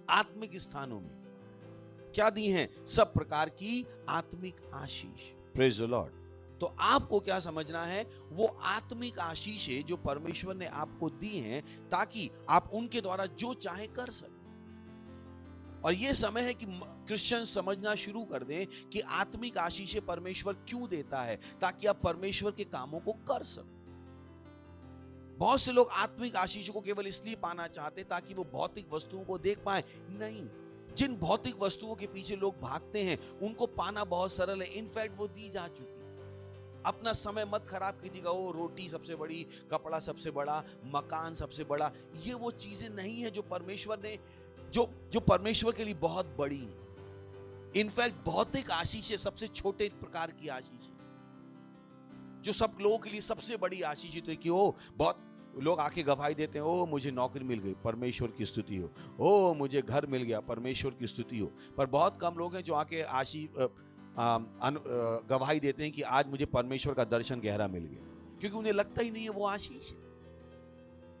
आत्मिक स्थानों में क्या दी हैं? सब प्रकार की आत्मिक आशीष। Praise the Lord. तो आपको क्या समझना है? वो आत्मिक आशीषें जो परमेश्वर ने आपको दी हैं, ताकि आप उनके द्वारा जो चाहे कर सकें। और ये समय है कि क्रिश्चियन समझना शुरू कर दें कि आत्मिक आशीषें परमेश्वर क्यों देता है, ताकि आप परमेश्वर के कामों को कर सकें। बहुत से लोग आत्मिक आशीषों को केवल इसलिए पाना चाहते ताकि वो भौतिक वस्तुओं को देख पाए। नहीं, जिन भौतिक वस्तुओं के पीछे लोग भागते हैं उनको पाना बहुत सरल है। इनफैक्ट वो दी जा चुकी। अपना समय मत खराब कीजिएगा। वो रोटी सबसे बड़ी, कपड़ा सबसे बड़ा, मकान सबसे बड़ा, ये वो चीजें नहीं है जो परमेश्वर ने जो परमेश्वर के लिए बहुत बड़ी है। इनफैक्ट भौतिक आशीष है सबसे छोटे प्रकार की आशीष है, जो सब लोगों के लिए सबसे बड़ी आशीष है। कि ओ, बहुत लोग आके गवाही देते हैं, ओ मुझे नौकरी मिल गई, परमेश्वर की स्तुति हो। ओ मुझे घर मिल गया, परमेश्वर की स्तुति हो। पर बहुत कम लोग हैं जो आके गवाही देते हैं कि आज मुझे परमेश्वर का दर्शन गहरा मिल गया, क्योंकि उन्हें लगता ही नहीं है वो आशीष है।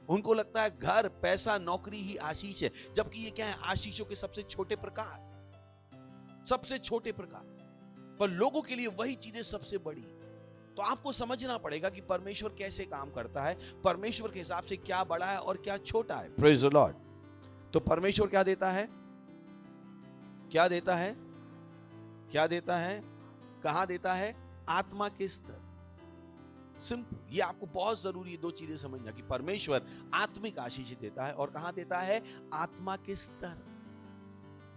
उनको लगता है घर, पैसा, नौकरी ही आशीष है, जबकि ये क्या है? आशीषों के सबसे छोटे प्रकार, सबसे छोटे प्रकार। पर लोगों के लिए वही चीजें सबसे बड़ी। तो आपको समझना पड़ेगा कि परमेश्वर कैसे काम करता है, परमेश्वर के हिसाब से क्या बड़ा है और क्या छोटा है। Praise the Lord. तो परमेश्वर क्या देता है? क्या देता है? क्या देता है? कहां देता है? आत्मा के स्तर। सिंपल, ये आपको बहुत जरूरी है दो चीजें समझना, कि परमेश्वर आत्मिक आशीष देता है और कहां देता है? आत्मा के स्तर।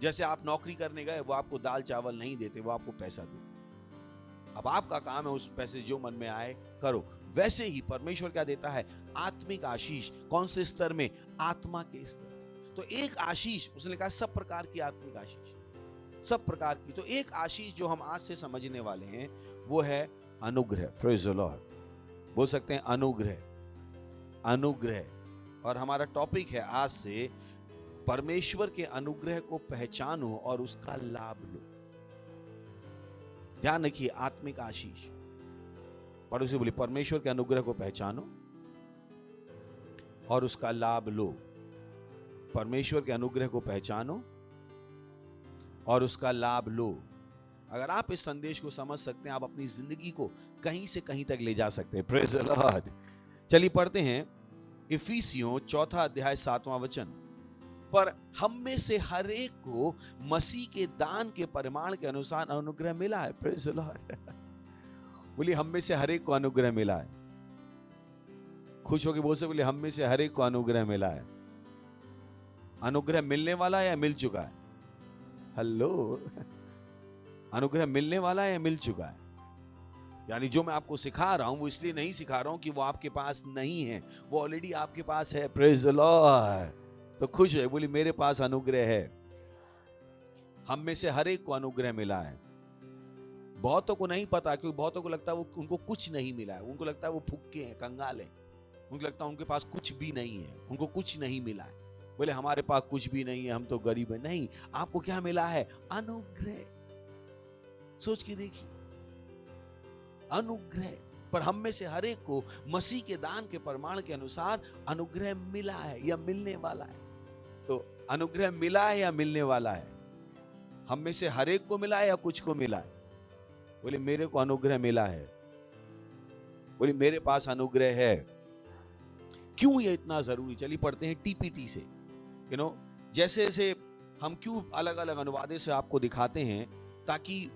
जैसे आप नौकरी करने गए, वो आपको दाल चावल नहीं देते, वो आपको पैसा देते। अब आपका काम है उस पैसे जो मन में आए करो। वैसे ही परमेश्वर क्या देता है? आत्मिक आशीष। कौन से स्तर में? आत्मा के स्तर। तो एक आशीष, उसने कहा सब प्रकार की आत्मिक आशीष, सब प्रकार की। तो एक आशीष जो हम आज से समझने वाले हैं वो है अनुग्रह। Praise the Lord. बोल सकते हैं अनुग्रह, अनुग्रह। और हमारा टॉपिक है आज से, परमेश्वर के अनुग्रह को पहचानो और उसका लाभ लो। ध्यान रखिए, आत्मिक आशीष। पड़ोसी बोली, परमेश्वर के अनुग्रह को पहचानो और उसका लाभ लो। परमेश्वर के अनुग्रह को पहचानो और उसका लाभ लो। अगर आप इस संदेश को समझ सकते हैं, आप अपनी जिंदगी को कहीं से कहीं तक ले जा सकते हैं। Praise the Lord. चलिए पढ़ते हैं इफिसियों 4 अध्याय 7वां वचन। पर हम में से हर एक को मसीह के दान के परिमाण के अनुसार अनुग्रह मिला है। Praise the Lord. बोलिए, हम में से हर एक को अनुग्रह मिला है। खुश होकर बोल से बोलिए, हम में से हर एक को अनुग्रह मिला है। अनुग्रह मिलने वाला है या मिल चुका है? हेलो, अनुग्रह मिलने वाला है या मिल चुका है? यानी जो मैं आपको सिखा रहा हूं वो इसलिए नहीं सिखा रहा हूं कि वो आपके पास नहीं है, वो ऑलरेडी आपके पास है। Praise the Lord. तो खुश है, बोली मेरे पास अनुग्रह है। हम में से हर एक को अनुग्रह मिला है। बहुतों को नहीं पता, क्योंकि बहुतों को लगता है वो उनको कुछ नहीं मिला है। उनको लगता है वो फुक्के हैं, कंगाल हैं। उनको लगता है उनके पास कुछ भी नहीं है, उनको कुछ नहीं मिला है। बोले हमारे पास कुछ भी नहीं है, हम तो गरीब हैं। नहीं, आपको क्या मिला है? अनुग्रह। सोच के देखिए, अनुग्रह। पर हम में से हर एक को मसीह के दान के प्रमाण के अनुसार अनुग्रह मिला है या मिलने वाला है। तो अनुग्रह मिला है या मिलने वाला है? हम में से हर एक को मिला है या कुछ को मिला है? बोले मेरे को अनुग्रह मिला है। बोले मेरे पास अनुग्रह है। क्यों ये इतना जरूरी? चलिए पढ़ते हैं टीपीटी से। जैसे जैसे हम क्यों अलग अलग अनुवादे से आपको दिखाते हैं, ताकि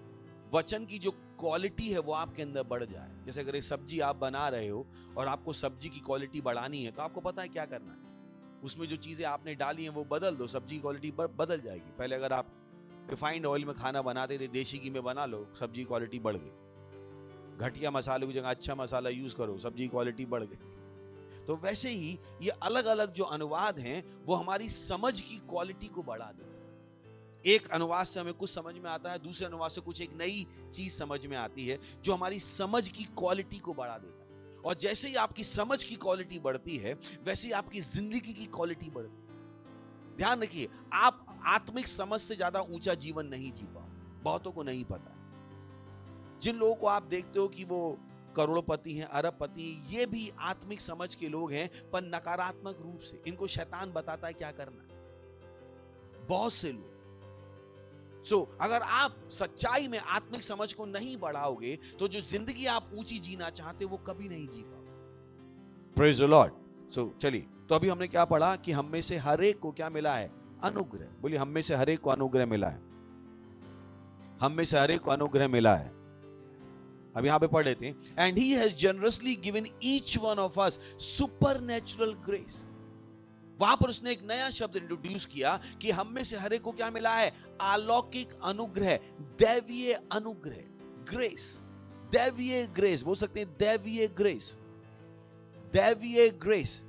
वचन की जो क्वालिटी है वो आपके अंदर बढ़ जाए। जैसे अगर एक सब्जी आप बना रहे हो और आपको सब्जी की क्वालिटी बढ़ानी है, तो आपको पता है क्या करना है। उसमें जो चीजें आपने डाली हैं वो बदल दो, सब्जी की क्वालिटी बदल जाएगी। पहले अगर आप रिफाइंड ऑयल में खाना बनाते थे, देसी घी में बना लो, सब्जी की क्वालिटी बढ़ गई। घटिया मसाले की जगह अच्छा मसाला यूज करो, सब्जी की क्वालिटी बढ़ गई। तो वैसे ही ये अलग अलग जो अनुवाद हैं वो हमारी समझ की क्वालिटी को बढ़ा देते हैं। एक अनुवाद से हमें कुछ समझ में आता है, दूसरे अनुवाद से कुछ एक नई चीज समझ में आती है जो हमारी समझ की क्वालिटी को बढ़ा देता है। और जैसे ही आपकी समझ की क्वालिटी बढ़ती है वैसे ही आपकी जिंदगी की क्वालिटी बढ़ती है। ध्यान रखिए, आप आत्मिक समझ से ज्यादा ऊंचा जीवन नहीं जी पाओ। बहुतों को नहीं पता। जिन लोगों को आप देखते हो कि वो करोड़पति हैं, अरबपति हैं, ये भी आत्मिक समझ के लोग हैं, पर नकारात्मक रूप से। इनको शैतान बताता है क्या करना है। बहुत से लोग अगर आप सच्चाई में आत्मिक समझ को नहीं बढ़ाओगे तो जो जिंदगी आप ऊंची जीना चाहते हो वो कभी नहीं जी पाओगे। Praise the Lord. चलिए, तो अभी हमने क्या पढ़ा कि हम में से हर एक को क्या मिला है? अनुग्रह। बोलिए, हम में से हर एक को अनुग्रह मिला है। हम में से हर एक को अनुग्रह मिला है। अब यहां पे पढ़ लेते हैं, and he has generously given each one of us supernatural grace. वहां पर उसने एक नया शब्द इंट्रोड्यूस किया कि हम में से हर एक को क्या मिला है? अलौकिक अनुग्रह, दैवीय अनुग्रह, ग्रेस। दैवीय ग्रेस बोल सकते हैं, दैवीय ग्रेस, दैवीय ग्रेस।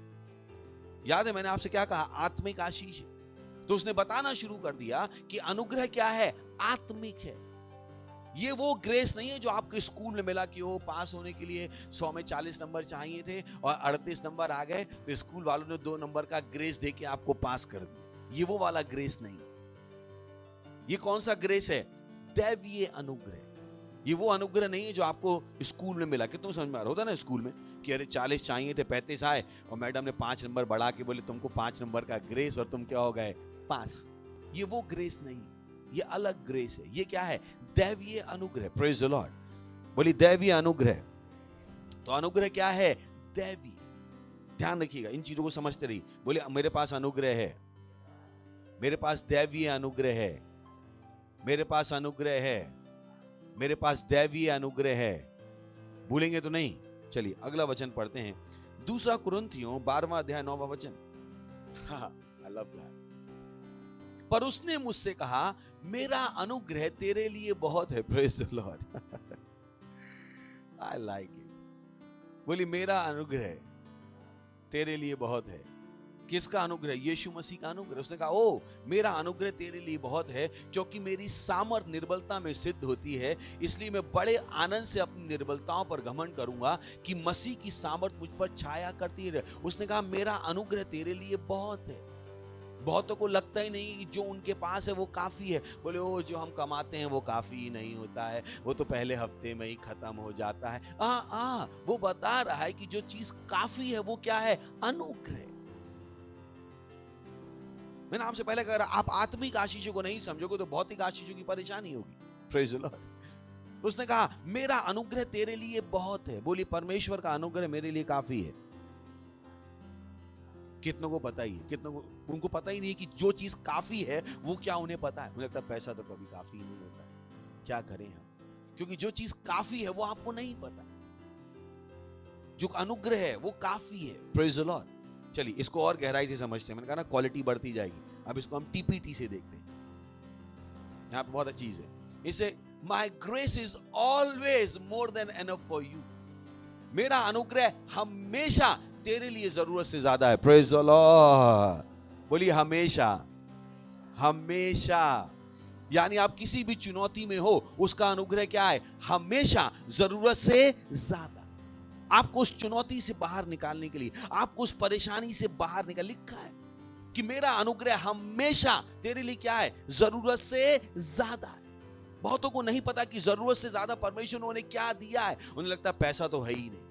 याद है मैंने आपसे क्या कहा? आत्मिक आशीष। तो उसने बताना शुरू कर दिया कि अनुग्रह क्या है? आत्मिक है। ये वो ग्रेस नहीं है जो आपको स्कूल में मिला कि वो पास होने के लिए 100 में 40 नंबर चाहिए थे और 38 नंबर आ गए तो स्कूल वालों ने 2 नंबर का ग्रेस देके आपको पास कर दिया। ये वो वाला ग्रेस नहीं। ये कौन सा ग्रेस है? दैवीय अनुग्रह। ये वो अनुग्रह नहीं है जो आपको स्कूल में मिला। कितना समझ में आ रहा होता ना स्कूल में कि अरे 40 चाहिए थे, 35 आए और मैडम ने 5 नंबर बढ़ा के बोले तुमको 5 नंबर का ग्रेस और तुम क्या हो गए? पास। ये वो ग्रेस नहीं, ये अलग ग्रेस है। ये क्या है? दैवीय अनुग्रह। Praise the Lord. बोली दैवीय अनुग्रह। तो अनुग्रह क्या है? दैवी। ध्यान रखिएगा, इन चीजों को समझते रहिए। बोले मेरे पास अनुग्रह है, मेरे पास दैवीय अनुग्रह है, मेरे पास अनुग्रह है, मेरे पास दैवीय अनुग्रह है। भूलेंगे तो नहीं। चलिए अगला वचन पढ़ते हैं, 2 कुरिन्थियों 12वां अध्याय 9वां वचन। I love that. पर उसने मुझसे कहा मेरा अनुग्रह तेरे लिए बहुत है। Praise the Lord. I like it. बोली मेरा अनुग्रह तेरे लिए बहुत है। किसका अनुग्रह? यीशु मसीह का अनुग्रह। उसने कहा ओ मेरा अनुग्रह तेरे लिए बहुत है क्योंकि मेरी सामर्थ निर्बलता में सिद्ध होती है, इसलिए मैं बड़े आनंद से अपनी निर्बलताओं पर घमंड करूंगा कि मसीह की सामर्थ मुझ पर छाया करती रहे। उसने कहा मेरा अनुग्रह तेरे लिए बहुत है। बहुतों को लगता ही नहीं कि जो उनके पास है वो काफी है। बोले ओ जो हम कमाते हैं वो काफी ही नहीं होता है, वो तो पहले हफ्ते में ही खत्म हो जाता है। वो बता रहा है कि जो चीज काफी है वो क्या है? अनुग्रह। मैंने आपसे पहले कहा आप आत्मिक आशीषों को नहीं समझोगे तो भौतिक आशीषों की परेशानी होगी। Praise the Lord. उसने कहा मेरा अनुग्रह तेरे लिए बहुत है। बोली परमेश्वर का अनुग्रह मेरे लिए काफी है। कितनों को पता ही है? कितनों को उनको पता ही नहीं कि जो चीज काफी है वो क्या उन्हें पता है? मुझे लगता है पैसा तो कभी काफी नहीं होता है। क्या करें हम? क्योंकि जो चीज काफी है वो आपको नहीं पता। जो अनुग्रह है वो काफी है। Praise the Lord. चलिए इसको और गहराई से समझते हैं। मैंने कहा ना क्वालिटी बढ़ती जाएगी। अब इसको हम टीपीटी से देखते हैं। यहाँ पे बहुत अच्छी चीज है। इसे माई grace is always more than enough for you. मेरा अनुग्रह हमेशा तेरे लिए जरूरत से ज्यादा है। Praise the Lord. बोलिए हमेशा। हमेशा यानी आप किसी भी चुनौती में हो उसका अनुग्रह क्या है? हमेशा जरूरत से ज्यादा। आपको उस चुनौती से बाहर निकालने के लिए, आपको उस परेशानी से बाहर निकाल, लिखा है कि मेरा अनुग्रह हमेशा तेरे लिए क्या है? जरूरत से ज्यादा है। बहुतों को नहीं पता कि जरूरत से ज्यादा परमेश्वर ने उन्हें क्या दिया है। उन्हें लगता है पैसा तो है ही नहीं,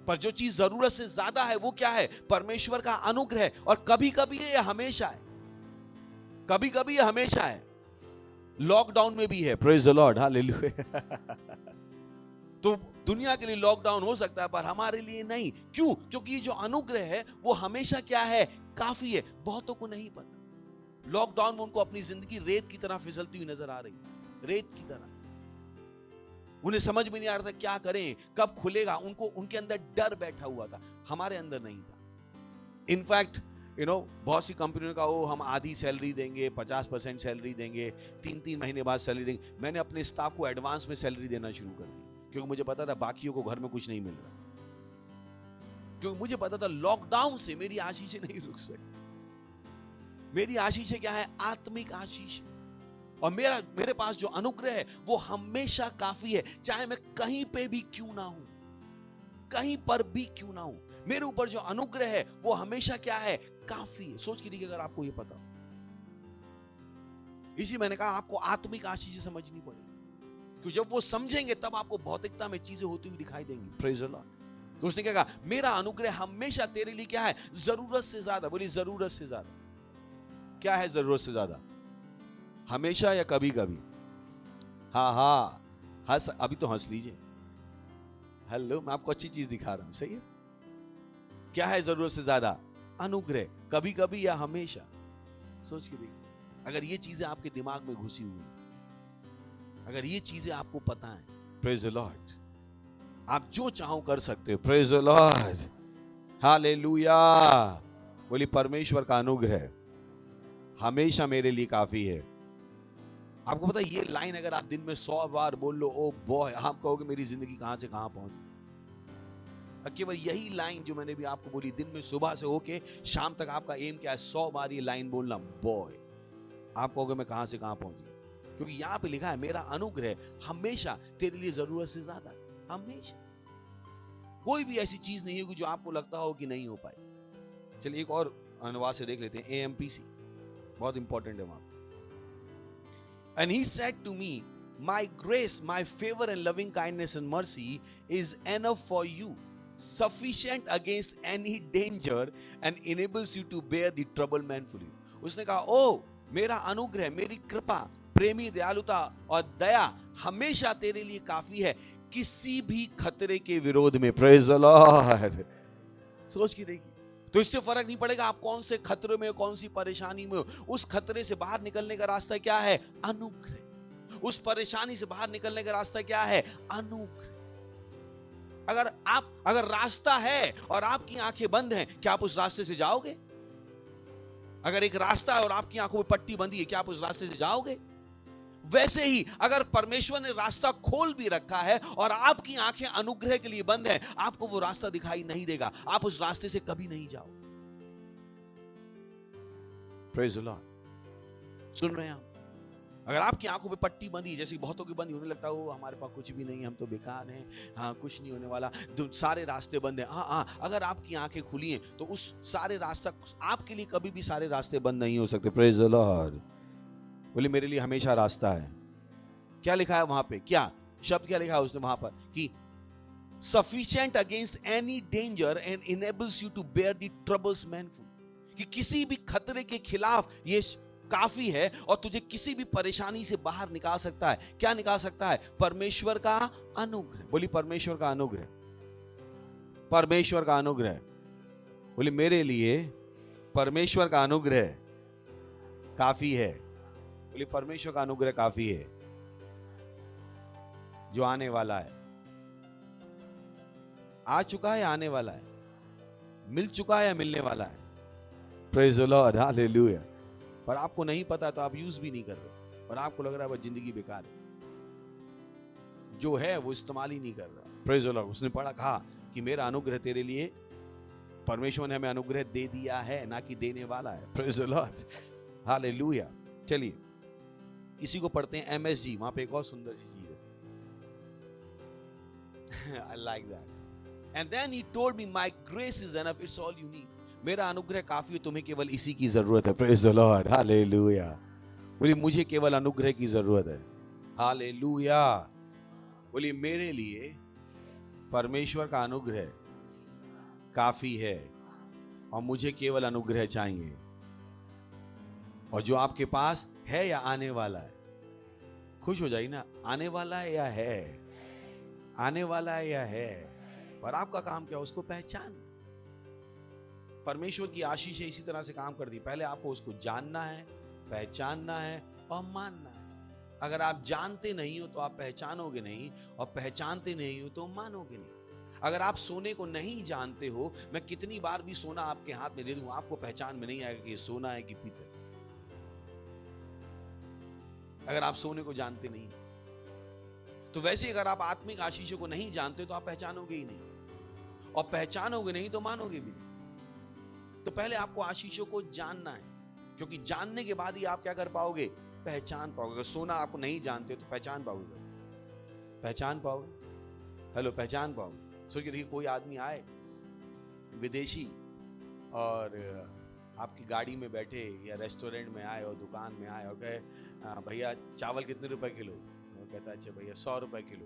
पर जो चीज जरूरत से ज्यादा है वो क्या है? परमेश्वर का अनुग्रह। और कभी कभी ये हमेशा है, कभी कभी ये हमेशा है। लॉकडाउन में भी है। Praise the Lord. हालेलुया। तो दुनिया के लिए लॉकडाउन हो सकता है पर हमारे लिए नहीं। क्यों? क्योंकि ये जो अनुग्रह है वो हमेशा क्या है? काफी है। बहुतों को नहीं पता। लॉकडाउन में उनको अपनी जिंदगी रेत की तरह फिसलती हुई नजर आ रही, रेत की तरह। उन्हें समझ में नहीं आ रहा था क्या करें, कब खुलेगा। उनको उनके अंदर डर बैठा हुआ था, हमारे अंदर नहीं था। इनफैक्ट बहुत सी कंपनियों ने कहा ओ हम आधी सैलरी देंगे, 50% सैलरी देंगे, 3-3 महीने बाद सैलरी देंगे। मैंने अपने स्टाफ को एडवांस में सैलरी देना शुरू कर दी क्योंकि मुझे पता था बाकियों को घर में कुछ नहीं मिल रहा। क्योंकि मुझे पता था लॉकडाउन से मेरी आशीषें नहीं रुक सकती। मेरी आशीष क्या है? आत्मिक आशीष। और मेरे पास जो अनुग्रह है वो हमेशा काफी है, चाहे मैं कहीं पे भी क्यों ना हूं, कहीं पर भी क्यों ना हूं, मेरे ऊपर जो अनुग्रह है वो हमेशा क्या है? काफी है। सोच के देखिए अगर आपको ये पता हो। इसी मैंने कहा आपको आत्मिक आशीष समझनी पड़ेगी, क्योंकि जब वो समझेंगे तब आपको भौतिकता में चीजें होती हुई दिखाई देंगी। Praise the Lord. तो उसने क्या कहा? मेरा अनुग्रह हमेशा तेरे लिए क्या है? जरूरत से ज्यादा। बोली जरूरत से ज्यादा। क्या है जरूरत से ज्यादा? हमेशा या कभी कभी? हाँ, हंस, अभी तो हंस लीजिए। हेलो, मैं आपको अच्छी चीज दिखा रहा हूं, सही है? क्या है जरूरत से ज्यादा? अनुग्रह। कभी कभी या हमेशा? सोच के देखिए, अगर ये चीजें आपके दिमाग में घुसी हुई, अगर ये चीजें आपको पता है, प्रेज द लॉर्ड, आप जो चाहो कर सकते हो। Praise the Lord, hallelujah. बोली परमेश्वर का अनुग्रह हमेशा मेरे लिए काफी है। आपको पता है ये लाइन अगर आप दिन में 100 बार बोल लो, ओ बॉय, आप कहोगे मेरी जिंदगी कहां से कहां पहुंच गई। केवल यही लाइन जो मैंने भी आपको बोली, दिन में सुबह से होके शाम तक आपका एम क्या है? 100 बार ये लाइन बोलना, बॉय, आप कहोगे मैं कहां से कहां पहुंच गई। क्योंकि यहां पे लिखा है मेरा अनुग्रह हमेशा तेरे लिए जरूरत से ज्यादा। हमेशा। कोई भी ऐसी चीज नहीं होगी जो आपको लगता हो कि नहीं हो पाए। चलिए एक और अनुवाद से देख लेते हैं, AMPC, बहुत इंपॉर्टेंट है वहां। And he said to me, my grace, my favor and loving kindness and mercy is enough for you, sufficient against any danger and enables you to bear the trouble manfully. उसने कहा, ओ मेरा अनुग्रह, मेरी कृपा, प्रेमी, दयालुता और दया हमेशा तेरे लिए काफी है किसी भी खतरे के विरोध में। Praise the Lord. सोच के देखिए, तो इससे फर्क नहीं पड़ेगा आप कौन से खतरे में हो, कौन सी परेशानी में हो, उस खतरे से बाहर निकलने का रास्ता क्या है? अनुग्रह। उस परेशानी से बाहर निकलने का रास्ता क्या है? अनुग्रह। अगर रास्ता है और आपकी आंखें बंद हैं, क्या आप उस रास्ते से जाओगे? अगर एक रास्ता है और आपकी आंखों में पट्टी बंधी है, क्या आप उस रास्ते से जाओगे? वैसे ही अगर परमेश्वर ने रास्ता खोल भी रखा है और आपकी आंखें अनुग्रह के लिए बंद हैं, आपको वो रास्ता दिखाई नहीं देगा, आप उस रास्ते से कभी नहीं जाओ। Praise the Lord. सुन रहे हैं आप? अगर आपकी आंखों पे पट्टी बंधी, जैसे बहुतों की बंदी, होने लगता है वो हमारे पास कुछ भी नहीं है, हम तो बेकार हैं, हाँ कुछ नहीं होने वाला, सारे रास्ते बंद हैं। हाँ, अगर आपकी आंखें खुली हैं तो उस सारे रास्ता आपके लिए कभी भी सारे रास्ते बंद नहीं हो सकते। Praise the Lord. बोले मेरे लिए हमेशा रास्ता है। क्या लिखा है वहां पे? क्या शब्द क्या लिखा है उसने वहां पर? कि sufficient against any danger and enables you to bear the troubles manful. कि किसी भी खतरे के खिलाफ ये काफी है और तुझे किसी भी परेशानी से बाहर निकाल सकता है। क्या निकाल सकता है? परमेश्वर का अनुग्रह। बोली परमेश्वर का अनुग्रह। परमेश्वर का अनुग्रह। बोली मेरे लिए परमेश्वर का अनुग्रह काफी है। बोली परमेश्वर का अनुग्रह काफी है जो आने वाला है। आ चुका है, आने वाला है, मिल चुका है या मिलने वाला है। Praise the Lord, hallelujah. पर आपको नहीं पता तो आप यूज भी नहीं कर रहे और आपको लग रहा है वह जिंदगी बेकार है, जो है वो इस्तेमाल ही नहीं कर रहा। Praise the Lord. उसने पढ़ा, कहा कि मेरा अनुग्रह तेरे लिए, परमेश्वर ने हमें अनुग्रह दे दिया है, ना कि देने वाला है। Praise the Lord, hallelujah. चलिए इसी को पढ़ते हैं MSG, वहां पे एक और सुंदर सी चीज है। I like that. And then he told me, my grace is enough, it's all you need. मेरा अनुग्रह काफी है, तुम्हें केवल इसी की जरूरत है। Praise the Lord, hallelujah. बोली मुझे केवल अनुग्रह की जरूरत है। हालेलुया। बोली मेरे लिए परमेश्वर का अनुग्रह काफी है और मुझे केवल अनुग्रह चाहिए। और जो आपके पास है या आने वाला है, खुश हो जाइए ना। आने वाला है या है? आने वाला है या है? पर आपका काम क्या? उसको पहचान। परमेश्वर की आशीष इसी तरह से काम करती है। पहले आपको उसको जानना है, पहचानना है और मानना है। अगर आप जानते नहीं हो तो आप पहचानोगे नहीं, और पहचानते नहीं हो तो मानोगे नहीं। अगर आप सोने को नहीं जानते हो, मैं कितनी बार भी सोना आपके हाथ में दे दूं, आपको पहचान में नहीं आएगा कि ये सोना है कि पीतल। अगर आप सोने को जानते नहीं तो वैसे अगर आप आत्मिक आशीषों को नहीं जानते तो आप पहचानोगे ही नहीं, और पहचानोगे नहीं तो मानोगे भी नहीं। तो पहले आपको आशीषों को जानना है, क्योंकि जानने के बाद ही आप क्या कर पाओगे, पहचान पाओगे। अगर सोना आपको नहीं जानते तो पहचान पाओगे, पहचान पाओगे, हेलो, पहचान पाओगे। सोच के देखिए, कोई आदमी आए विदेशी और आपकी गाड़ी में बैठे या रेस्टोरेंट में आए और दुकान में आए और कहे भैया चावल कितने रुपए किलो, और कहता है अच्छा भैया 100 रुपए किलो,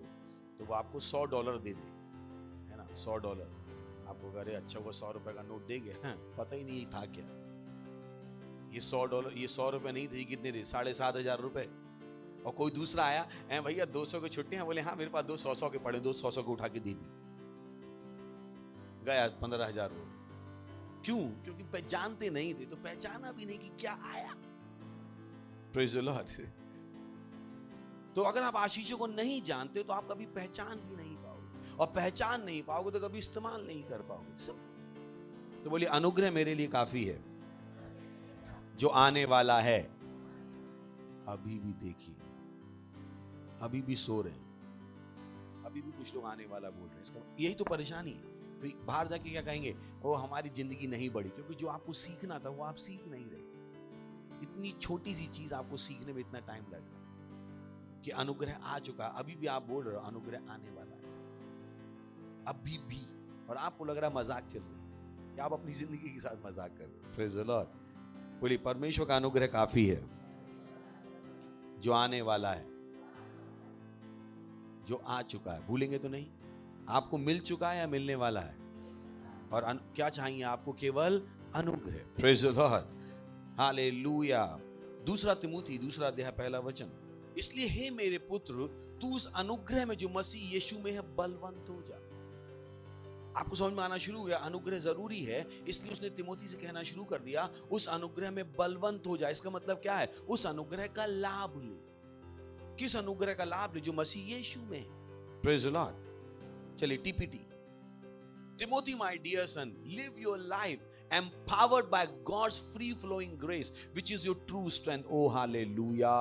तो वो आपको $100 दे दे, है ना, $100। आपको कह रहे अच्छा वो 100 रुपए का नोट देंगे, पता ही नहीं था क्या ये $100, ये 100 रुपए नहीं थे, कितने थे, 7,500 रुपए। और कोई दूसरा आया, भैया 200 के छुट्टे हैं, बोले हाँ मेरे पास 200 के पड़े, 200 के उठा के दे दी, गया 15,000 रुपए। क्यों? क्योंकि जानते नहीं थे, तो पहचाना भी नहीं कि क्या आया। Praise the Lord. तो अगर आप आशीषों को नहीं जानते तो आप कभी पहचान भी नहीं पाओगे, और पहचान नहीं पाओगे तो कभी इस्तेमाल नहीं कर पाओगे। सब तो बोलिए, अनुग्रह मेरे लिए काफी है जो आने वाला है। अभी भी देखिए, अभी भी सो रहे हैं, अभी भी कुछ लोग आने वाला बोल रहे हैं। इसका यही तो परेशानी है। फिर बाहर जाके क्या कहेंगे, वो हमारी जिंदगी नहीं बढ़ी, क्योंकि जो आपको सीखना था वो आप सीख नहीं रहे। इतनी छोटी सी चीज आपको सीखने में इतना टाइम लग रहा है कि अनुग्रह आ चुका, अभी भी आप बोल रहे हो अनुग्रह आने वाला है, अभी भी। और आपको लग रहा है मजाक चल रही है, कि आप अपनी जिंदगी के साथ मजाक कर रहे हो। Praise the Lord. बोलिए, परमेश्वर का अनुग्रह काफी है जो आने वाला है, जो आ चुका है। भूलेंगे तो नहीं, आपको मिल चुका है या मिलने वाला है। और क्या चाहिए आपको? केवल अनुग्रह। Praise the Lord, hallelujah. 2 तिमुथी 2 अध्याय 1 वचन, इसलिए हे मेरे पुत्र, तू उस अनुग्रह में जो मसीह यीशु में है बलवंत हो जा। आपको समझ में आना शुरू हो गया, अनुग्रह जरूरी है, इसलिए उसने तिमोथी से कहना शुरू कर दिया, उस अनुग्रह में बलवंत हो जाए। इसका मतलब क्या है? उस अनुग्रह का लाभ ले। किस अनुग्रह का लाभ ले? जो मसीह यीशु में है। Praise the Lord. चलिए TPT, Timothy my dear son, live your life empowered by God's free flowing grace which is your true strength. Oh hallelujah,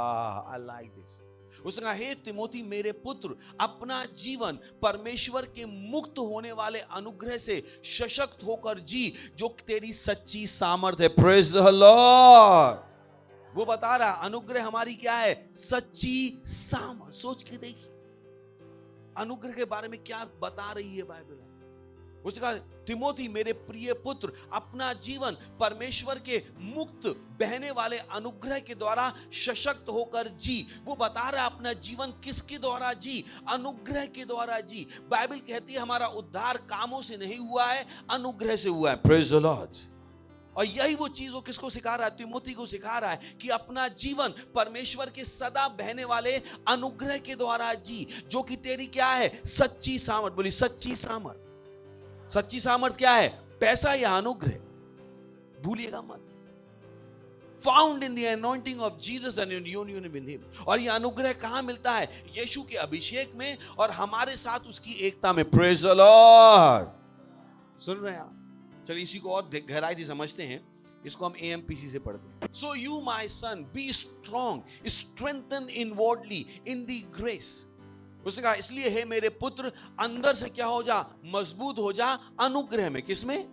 I like this. उसने कहा, हे तिमोथी मेरे पुत्र, अपना जीवन परमेश्वर के मुक्त होने वाले अनुग्रह से सशक्त होकर जी, जो तेरी सच्ची सामर्थ है। Praise the Lord. वो बता रहा अनुग्रह हमारी क्या है? सच्ची सामर्थ। सोच के देखिए अनुग्रह के बारे में क्या बता रही है बाइबल। उसने कहा, तिमोथी मेरे प्रिय पुत्र, अपना जीवन परमेश्वर के मुक्त बहने वाले अनुग्रह के द्वारा सशक्त होकर जी। वो बता रहा है अपना जीवन किसके द्वारा जी? अनुग्रह के द्वारा जी। बाइबल कहती है हमारा उद्धार कामों से नहीं हुआ है, अनुग्रह से हुआ है। Praise the Lord. और यही वो चीज वो किसको सिखा रहा है? तिमोथी को सिखा रहा है कि अपना जीवन परमेश्वर के सदा बहने वाले अनुग्रह के द्वारा जी, जो कि तेरी क्या है? सच्ची सामर्थ। बोली, सच्ची सामर्थ। सच्ची सामर्थ क्या है? पैसा या अनुग्रह? भूलिएगा मत। Found in the anointing of Jesus and in union with him. और ये अनुग्रह कहां मिलता है? यीशु के अभिषेक में और हमारे साथ उसकी एकता में। Praise the Lord. सुन रहे हैं आप? चलिए इसी को और गहराई से समझते हैं। इसको हम AMPC से पढ़ते हैं। So you my son be strong, strengthen inwardly in the grace. उसने कहा, इसलिए हे मेरे पुत्र, अंदर से क्या हो जा? मजबूत हो जा अनुग्रह में। किसमें?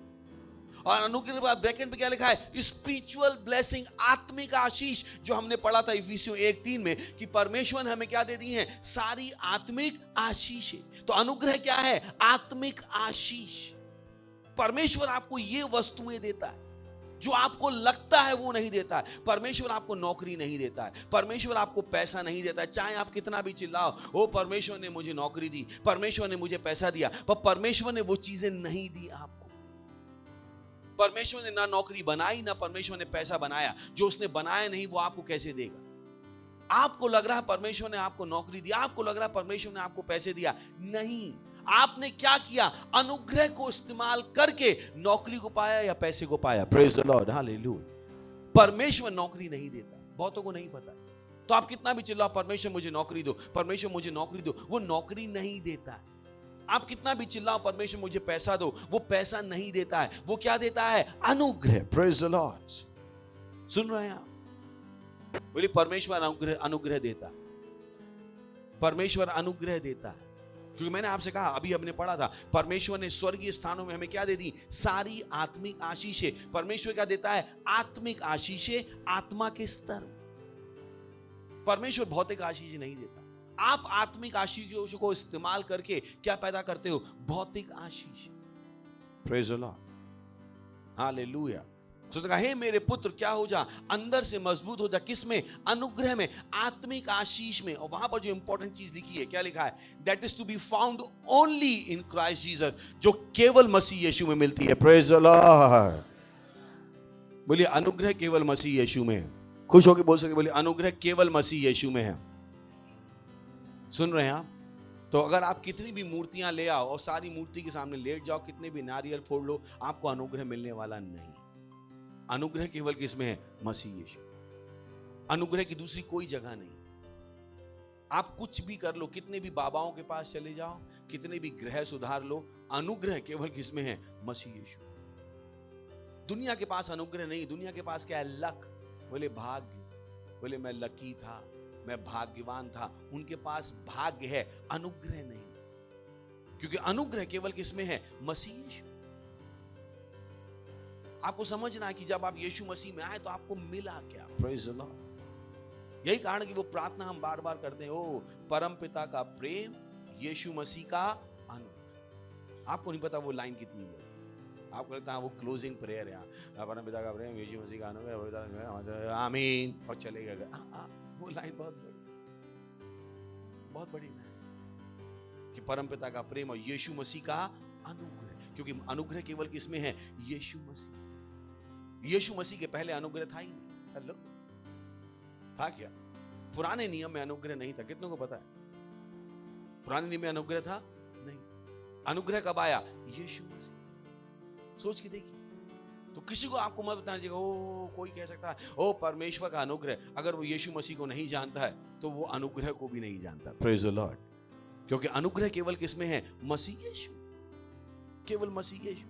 और अनुग्रह के बाद ब्रैकेट पे क्या लिखा है? स्पिरिचुअल ब्लेसिंग, आत्मिक आशीष, जो हमने पढ़ा था इफिसियों 1:3 में कि परमेश्वर ने हमें क्या दे दी है? सारी आत्मिक आशीष। तो अनुग्रह क्या है? आत्मिक आशीष। परमेश्वर आपको ये वस्तुएं देता है जो आपको लगता है वो नहीं देता है। परमेश्वर आपको नौकरी नहीं देता है, परमेश्वर आपको पैसा नहीं देता है। चाहे आप कितना भी चिल्लाओ, ओ परमेश्वर ने मुझे नौकरी दी, परमेश्वर ने मुझे पैसा दिया, पर परमेश्वर ने वो चीजें नहीं दी आपको। परमेश्वर ने ना नौकरी बनाई, ना परमेश्वर ने पैसा बनाया। जो उसने बनाया नहीं वो आपको कैसे देगा? आपको लग रहा है परमेश्वर ने आपको नौकरी दी, आपको लग रहा है परमेश्वर ने आपको पैसे दिया, नहीं। आपने क्या किया? अनुग्रह को इस्तेमाल करके नौकरी को पाया या पैसे को पाया। Praise the Lord, hallelujah. परमेश्वर नौकरी नहीं देता, बहुतों को नहीं पता। तो आप कितना भी चिल्लाओ, परमेश्वर मुझे नौकरी दो, परमेश्वर मुझे नौकरी दो, वो नौकरी नहीं देता है। आप कितना भी चिल्लाओ, परमेश्वर मुझे पैसा दो, वो पैसा नहीं देता है। वो क्या देता है? अनुग्रह। Praise the Lord. सुन रहे हैं आप? बोलिए, परमेश्वर अनुग्रह देता है। परमेश्वर अनुग्रह देता है। क्योंकि मैंने आपसे कहा, अभी हमने पढ़ा था, परमेश्वर ने स्वर्गीय स्थानों में हमें क्या दे दी? सारी आत्मिक आशीषें। परमेश्वर क्या देता है? आत्मिक आशीषें, आत्मा के स्तर। परमेश्वर भौतिक आशीष नहीं देता। आप आत्मिक आशीषों को इस्तेमाल करके क्या पैदा करते हो? भौतिक आशीष। Praise the Lord, hallelujah. तो कहा, हे मेरे पुत्र क्या हो जा? अंदर से मजबूत हो जा। किसमें? अनुग्रह में, आत्मिक आशीष में। और वहां पर जो इंपॉर्टेंट चीज लिखी है, क्या लिखा है? That is to be found only in Christ Jesus, जो केवल मसीह यीशु में मिलती है। Praise the Lord. बोलिए, अनुग्रह केवल मसीह यीशु में है। खुश होकर बोल सकते, बोलिए, अनुग्रह केवल मसीह यीशु में है। सुन रहे हैं आप? तो अगर आप कितनी भी मूर्तियां ले आओ और सारी मूर्ति के सामने लेट जाओ, कितने भी नारियल फोड़ लो, आपको अनुग्रह मिलने वाला नहीं। अनुग्रह केवल किसमें है? मसीह यीशु। अनुग्रह की दूसरी कोई जगह नहीं। आप कुछ भी कर लो, कितने भी बाबाओं के पास चले जाओ, कितने भी ग्रह सुधार लो, अनुग्रह केवल किसमें है? मसीह यीशु। दुनिया के पास अनुग्रह नहीं। दुनिया के पास क्या है? लक। बोले भाग्य। बोले मैं लकी था, मैं भाग्यवान था। उनके पास भाग्य है, अनुग्रह नहीं। क्योंकि अनुग्रह केवल किसमें है? मसीह यीशु। आपको समझना है कि जब आप यीशु मसीह में आए तो आपको मिला क्या? Praise the Lord. यही कारण कि वो प्रार्थना हम बार बार करते हैं, ओ परम पिता का प्रेम, यीशु मसीह का अनुग्रह। आपको नहीं पता वो लाइन कितनी बड़ी। आपको लगता है वो क्लोजिंग प्रेयर है, परम पिता का प्रेम, यीशु मसीह का अनुग्रह, आमीन, और चलेगा। वो लाइन बहुत बड़ी लाइन कि परम पिता का प्रेम और यीशु मसीह का अनुग्रह। क्योंकि अनुग्रह केवल किसमें है? यीशु मसीह। यीशु मसीह के पहले अनुग्रह था ही नहीं। हेलो, था क्या? पुराने नियम में अनुग्रह नहीं था। कितनों को पता है? पुराने नियम में अनुग्रह था नहीं। अनुग्रह कब आया? यीशु मसीह। सोच के देखिए। तो किसी को आपको मत बताना चाहिए, ओ कोई कह सकता है ओ परमेश्वर का अनुग्रह, अगर वो यीशु मसीह को नहीं जानता है तो वो अनुग्रह को भी नहीं जानता। Praise the Lord. क्योंकि अनुग्रह केवल किसमें है? मसीह यीशु। केवल मसीह यीशु।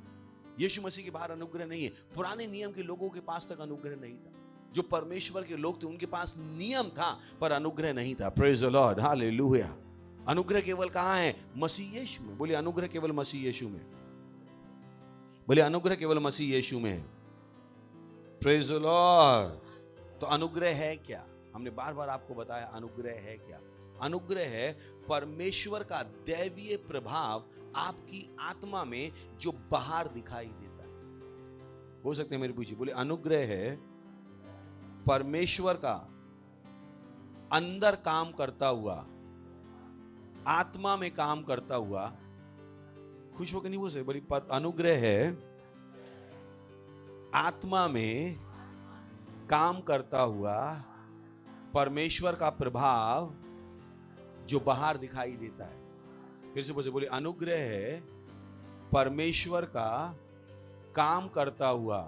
यीशु मसीह के बाहर अनुग्रह नहीं है। पुराने नियम के लोगों के पास तक अनुग्रह नहीं था। जो परमेश्वर के लोग थे उनके पास नियम था पर अनुग्रह नहीं था। Praise the Lord, hallelujah. अनुग्रह केवल कहां है? मसीह यीशु में। बोलिए, अनुग्रह केवल मसीह यीशु में। बोले, अनुग्रह केवल मसीह यीशु में है। Praise the Lord. तो अनुग्रह है क्या? हमने बार बार आपको बताया अनुग्रह है क्या। अनुग्रह है परमेश्वर का दैवीय प्रभाव आपकी आत्मा में जो बाहर दिखाई देता है। हो सकते हैं मेरे पूछिए। बोले, अनुग्रह है परमेश्वर का अंदर काम करता हुआ, आत्मा में काम करता हुआ। खुश होकर नहीं बोल सकते। बोली, अनुग्रह है आत्मा में काम करता हुआ परमेश्वर का प्रभाव जो बाहर दिखाई देता है। फिर से बोले, अनुग्रह है परमेश्वर का काम करता हुआ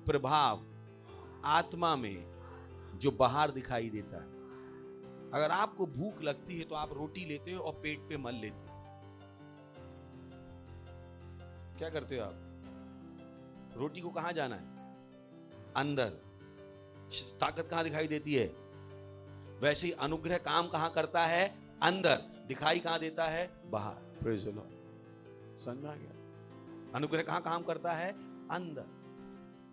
प्रभाव आत्मा में जो बाहर दिखाई देता है। अगर आपको भूख लगती है तो आप रोटी लेते हो और पेट पे मल लेते हो। क्या करते हो आप? रोटी को कहां जाना है? अंदर। ताकत कहां दिखाई देती है? वैसे ही अनुग्रह काम कहां करता है? अंदर। दिखाई कहां देता है? बाहर। Praise the Lord. समझ में आ गया? अनुग्रह कहां काम करता है? अंदर।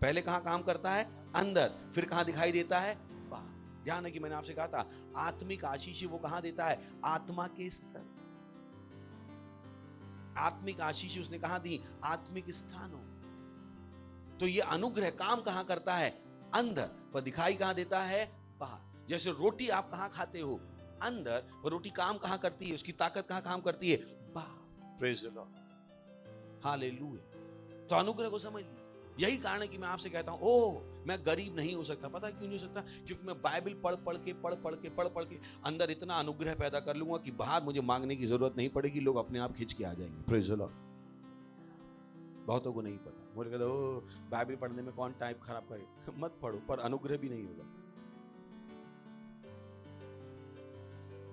पहले कहां काम करता है? अंदर। फिर कहां दिखाई देता है? बाहर। ध्यान है कि मैंने आपसे कहा था आत्मिक आशीष वो कहां देता है? आत्मा के स्तर। आत्मिक आशीष उसने कहां दी? आत्मिक स्थानों। तो ये अनुग्रह काम कहां करता है? अंदर। पर दिखाई कहां देता है? बाहर। जैसे रोटी आप कहां खाते हो? अंदर। और रोटी काम कहां करती है? उसकी ताकत कहां काम करती है? बाहर। Praise the Lord, hallelujah. तो अनुग्रह को समझ लीजिए। यही कारण है कि मैं आपसे कहता हूं मैं गरीब नहीं हो सकता। पता है क्यों नहीं हो सकता? क्योंकि मैं बाइबल पढ़ के अंदर इतना अनुग्रह पैदा कर लूंगा कि बाहर मुझे मांगने की जरूरत नहीं पड़ेगी। लोग अपने आप खिंच के आ जाएंगे। Praise the Lord. बहुतों को नहीं पता। मुझे कहते हो बाइबल पढ़ने में कौन टाइम खराब करे। मत पढ़ो, पर अनुग्रह भी नहीं होगा।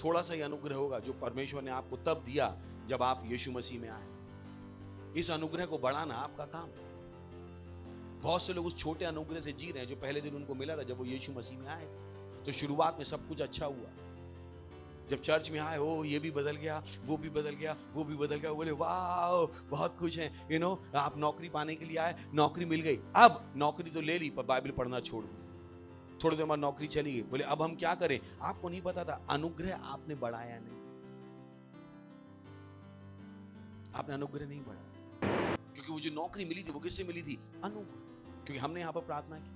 थोड़ा सा ही अनुग्रह होगा जो परमेश्वर ने आपको तब दिया जब आप यीशु मसीह में आए। इस अनुग्रह को बढ़ाना आपका काम है। बहुत से लोग उस छोटे अनुग्रह से जी रहे हैं जो पहले दिन उनको मिला था जब वो यीशु मसीह में आए। तो शुरुआत में सब कुछ अच्छा हुआ, जब चर्च में आए, ओ ये भी बदल गया, वो भी बदल गया, वो भी बदल गया, बोले वाह बहुत खुश हैं, यू नो आप नौकरी पाने के लिए आए, नौकरी मिल गई, अब नौकरी तो ले ली पर बाइबल पढ़ना छोड़ दी, थोड़ी देर बाद नौकरी चली गई, बोले अब हम क्या करें। आपको नहीं पता था अनुग्रह आपने बढ़ाया नहीं, आपने अनुग्रह नहीं बढ़ाया, क्योंकि वो जो नौकरी मिली थी वो किससे मिली थी? अनुग्रह, क्योंकि हमने यहां पर प्रार्थना की।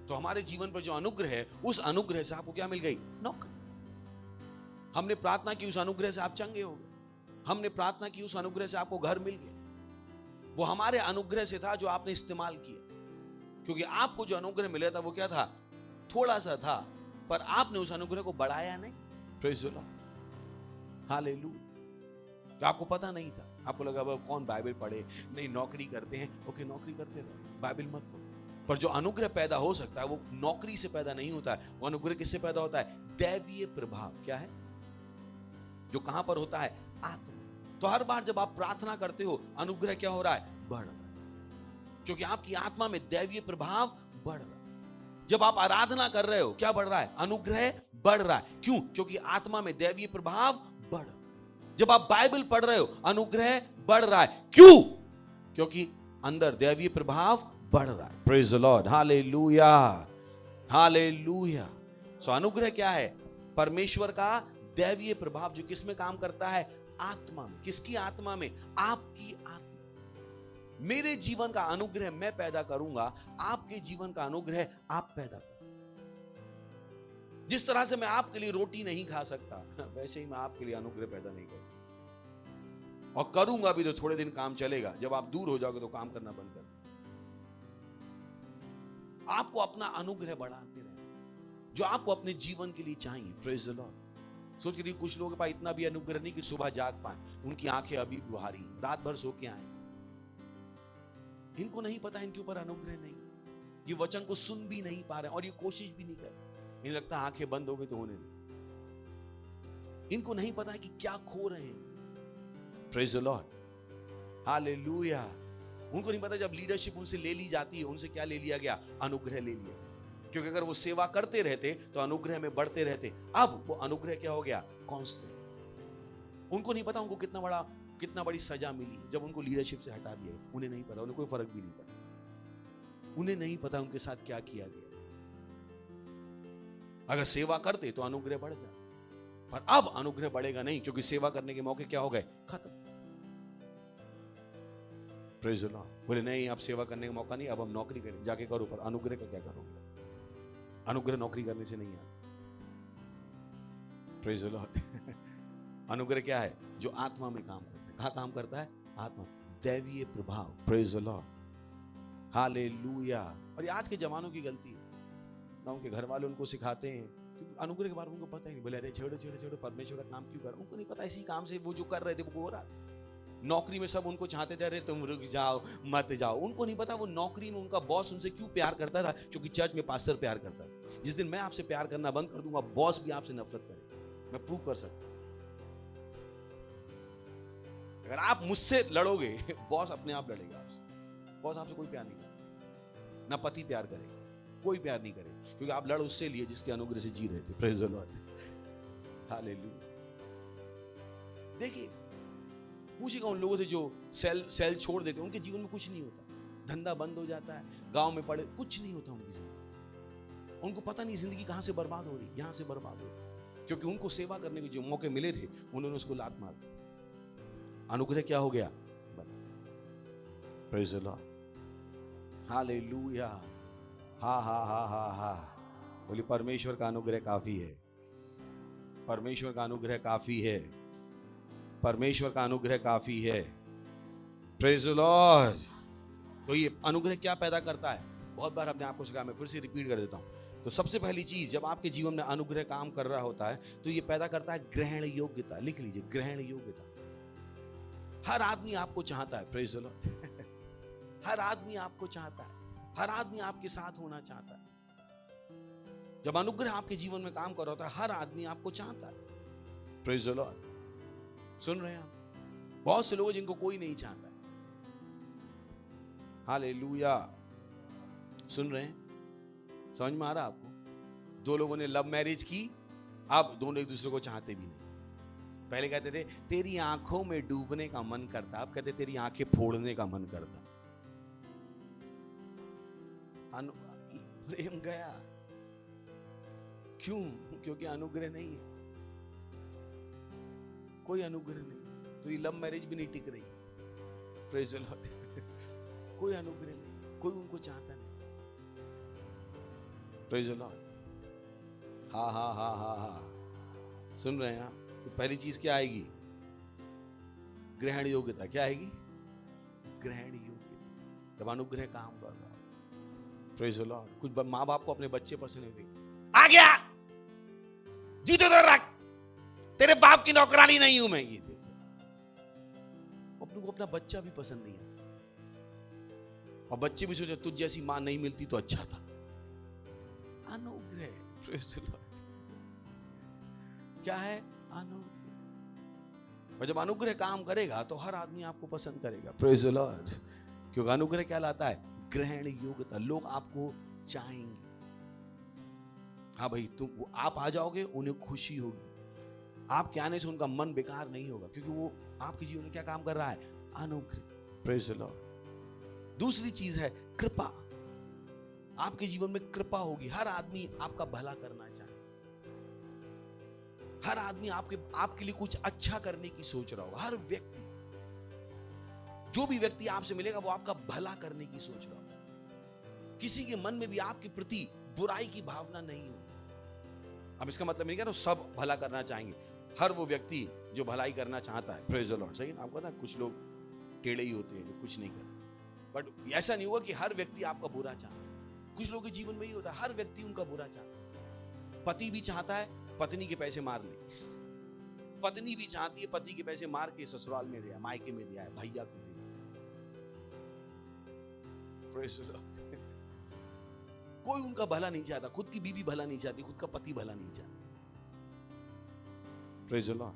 तो हमारे जीवन पर जो अनुग्रह है, उस अनुग्रह से आपको क्या मिल गई? नौकरी। हमने प्रार्थना की, उस अनुग्रह से आप चंगे हो गए। हमने प्रार्थना की, उस अनुग्रह से आपको घर मिल गया। वो हमारे अनुग्रह से था जो आपने इस्तेमाल किया, क्योंकि आपको जो अनुग्रह मिला था वो क्या था? थोड़ा सा था, पर आपने उस अनुग्रह को बढ़ाया नहीं। Praise the Lord, hallelujah. आपको पता नहीं था, आपको लगा अब कौन बाइबल पढ़े, नहीं नौकरी करते हैं, ओके नौकरी करते रहो, बाइबल मत पढ़ो। पर जो अनुग्रह पैदा हो सकता है वो नौकरी से पैदा नहीं होता है, वो अनुग्रह किससे पैदा होता है? दैवीय प्रभाव। क्या है? जो कहां पर होता है? आत्मा। तो हर बार जब आप प्रार्थना करते हो, अनुग्रह क्या हो रहा है? बढ़ रहा है, क्योंकि आपकी आत्मा में दैवीय प्रभाव बढ़ रहा है। जब आप आराधना कर रहे हो, क्या बढ़ रहा है? अनुग्रह बढ़ रहा है। क्यों? क्योंकि आत्मा में दैवीय प्रभाव बढ़ रहा है। जब आप बाइबल पढ़ रहे हो, अनुग्रह बढ़ रहा है। क्यों? क्योंकि अंदर दैवीय प्रभाव बढ़ रहा है। Praise the Lord, hallelujah, hallelujah. So अनुग्रह क्या है? परमेश्वर का दैवीय प्रभाव जो किस में काम करता है? आत्मा में। किसकी आत्मा में? आपकी आत्मा। मेरे जीवन का अनुग्रह मैं पैदा करूंगा, आपके जीवन का अनुग्रह आप पैदा करो। जिस तरह से मैं आपके लिए रोटी नहीं खा सकता, वैसे ही मैं आपके लिए अनुग्रह पैदा नहीं कर सकता, और करूंगा भी तो थोड़े दिन काम चलेगा, जब आप दूर हो जाओगे तो काम करना बंद कर। आपको अपना अनुग्रह बढ़ाते रहे जो आपको अपने जीवन के लिए चाहिए। Praise the Lord. सोच रही कुछ लोगों के पास इतना भी अनुग्रह नहीं कि सुबह जाग पाए, उनकी आंखें अभी भारी, रात भर सो के आए, इनको नहीं पता इनके ऊपर अनुग्रह नहीं, ये वचन को सुन भी नहीं पा रहे और ये कोशिश भी नहीं कर रहे। इन्हें लगता है आंखें बंद हो गई तो होने नहीं। इनको नहीं पता है कि क्या खो रहे हैं। Praise the Lord, hallelujah. उनको नहीं पता जब लीडरशिप उनसे ले ली जाती है, उनसे क्या ले लिया गया? अनुग्रह ले लिया। क्योंकि अगर वो सेवा करते रहते तो अनुग्रह में बढ़ते रहते, अब वो अनुग्रह क्या हो गया? कांस्टेंट। उनको नहीं पता उनको कितना बड़ी सजा मिली जब उनको लीडरशिप से हटा दिया। उन्हें नहीं पता, उन्हें कोई फर्क भी नहीं पड़ा, उन्हें नहीं पता उनके साथ क्या किया गया। अगर सेवा करते तो अनुग्रह बढ़ जाता, पर अब अनुग्रह बढ़ेगा नहीं, क्योंकि सेवा करने के मौके क्या हो गए? खत्म। Praise the Lord. बोले नहीं अब सेवा करने का मौका नहीं, अब हम नौकरी करें, जाके करो, पर अनुग्रह का क्या करोगे? अनुग्रह नौकरी करने से नहीं आता। Praise the Lord. अनुग्रह क्या है? जो आत्मा में काम करता है। कहाँ काम करता है? आत्मा, दैवीय प्रभाव। Praise the Lord, hallelujah. और ये आज के जवानों की गलती है ना, उनके घर वाले उनको सिखाते हैं, क्योंकि अनुग्रह के बारे में उनको पता ही नहीं। बोले अरे छोड़ो परमेश्वर का काम क्यों कर, उनको नहीं पता इसी काम से वो जो कर रहे थे वो हो रहा। नौकरी में सब उनको चाहते थे, अरे तुम रुक जाओ मत जाओ। उनको नहीं पता वो नौकरी में उनका बॉस उनसे क्यों प्यार करता था, क्योंकि चर्च में पास्टर प्यार करता था। जिस दिन मैं आपसे प्यार करना बंद कर दूंगा, बॉस भी आपसे नफरत करेगा। मैं प्रूव कर सकता हूं। अगर आप मुझसे लड़ोगे, बॉस अपने आप लड़ेगा आपसे। बॉस आपसे कोई प्यार नहीं करेगा, ना पति प्यार करेगा, कोई प्यार नहीं करेगा, क्योंकि आप लड़ उससे लिए जिसके अनुग्रह से जी रहे थे। Praise the Lord, hallelujah. देखिए, पूछिएगा उन लोगों से जो सेल छोड़ देते, उनके जीवन में कुछ नहीं होता, धंधा बंद हो जाता है, गांव में पड़े, कुछ नहीं होता उनकी जिंदगी। उनको पता नहीं जिंदगी कहां से बर्बाद हो रही, यहां से बर्बाद हो रही, क्योंकि उनको सेवा करने के जो मौके मिले थे उन्होंने उसको लात मार दी। अनुग्रह क्या हो गया? Praise the Lord, hallelujah. हा। बोली परमेश्वर का अनुग्रह काफी है, परमेश्वर का अनुग्रह काफी है, परमेश्वर का अनुग्रह काफी है। Praise the Lord. तो ये अनुग्रह क्या पैदा करता है? बहुत बार अपने आप को सिखाया, मैं फिर से रिपीट कर देता हूं। तो सबसे पहली चीज, जब आपके जीवन में अनुग्रह काम कर रहा होता है तो ये पैदा करता है ग्रहण योग्यता। लिख लीजिए, ग्रहण योग्यता। हर आदमी आपको चाहता है। Praise the Lord. हर आदमी आपको चाहता है, हर आदमी आपके साथ होना चाहता है। जब अनुग्रह आपके जीवन में काम कर रहा होता है, हर आदमी आपको चाहता है। Praise the Lord. सुन रहे हैं आप? बहुत से लोग जिनको कोई नहीं चाहता। हालेलुया। सुन रहे हैं? समझ में आ रहा आपको? दो लोगों ने लव मैरिज की, अब दोनों एक दूसरे को चाहते भी नहीं। पहले कहते थे तेरी आंखों में डूबने का मन करता, अब कहते तेरी आंखें फोड़ने का मन करता। प्रेम गया। क्यों? क्योंकि अनुग्रह नहीं है, कोई अनुग्रह नहीं। तो ये लव मैरिज भी नहीं टिक रही। Praise the Lord. कोई अनुग्रह नहीं, कोई उनको चाहता नहीं। Praise the Lord. हाँ हाँ हाँ हाँ हाँ, सुन रहे हैं आप? तो पहली चीज क्या आएगी? ग्रहण योग्यता। क्या आएगी? ग्रहण योग्यता। जब अनुग्रह काम कर रहा हो। Praise the Lord. कुछ माँ बाप को अपने बच्चे पसंद नहीं थे, आ गया जीतो तो रख, तेरे बाप की नौकरानी नहीं हूं मैं। ये देखो, अपने को अपना बच्चा भी पसंद नहीं है, और बच्चे भी सोचे तुझ जैसी मां नहीं मिलती तो अच्छा था। अनुग्रह। Praise the Lord. क्या है? अनुग्रह। और जब अनुग्रह काम करेगा तो हर आदमी आपको पसंद करेगा। Praise the Lord. क्योंकि अनुग्रह क्या लाता है? ग्रहण योग्यता। लोग आपको चाहेंगे। हाँ भाई, तुम आप आ जाओगे, उन्हें खुशी होगी। आपके आने से उनका मन बेकार नहीं होगा, क्योंकि वो आपके जीवन में क्या काम कर रहा है? अनुग्रह। Praise the Lord. दूसरी चीज है कृपा। आपके जीवन में कृपा होगी। हर आदमी आपका भला करना चाहे, हर आदमी आपके लिए कुछ अच्छा करने की सोच रहा होगा। हर व्यक्ति, जो भी व्यक्ति आपसे मिलेगा वो आपका भला करने की सोच रहा होगा। किसी के मन में भी आपके प्रति बुराई की भावना नहीं होगी। अब इसका मतलब नहीं कह रहा सब भला करना चाहेंगे। हर वो व्यक्ति जो भलाई करना चाहता है, प्रेज द लॉर्ड, सही ना? आपको पता है कुछ लोग टेढ़े ही होते हैं जो कुछ नहीं करते, बट ऐसा नहीं होगा कि हर व्यक्ति आपका बुरा चाहता है। कुछ लोगों के जीवन में ही होता है, हर व्यक्ति उनका बुरा चाहता है। पति भी चाहता है पत्नी के पैसे मार ले, पत्नी भी चाहती है पति के पैसे मार के ससुराल में दिया, मायके में दिया है, भैया को दे। Praise the Lord. कोई उनका भला नहीं चाहता, खुद की बीवी भला नहीं चाहती, खुद का पति भला नहीं चाहता। Praise the Lord.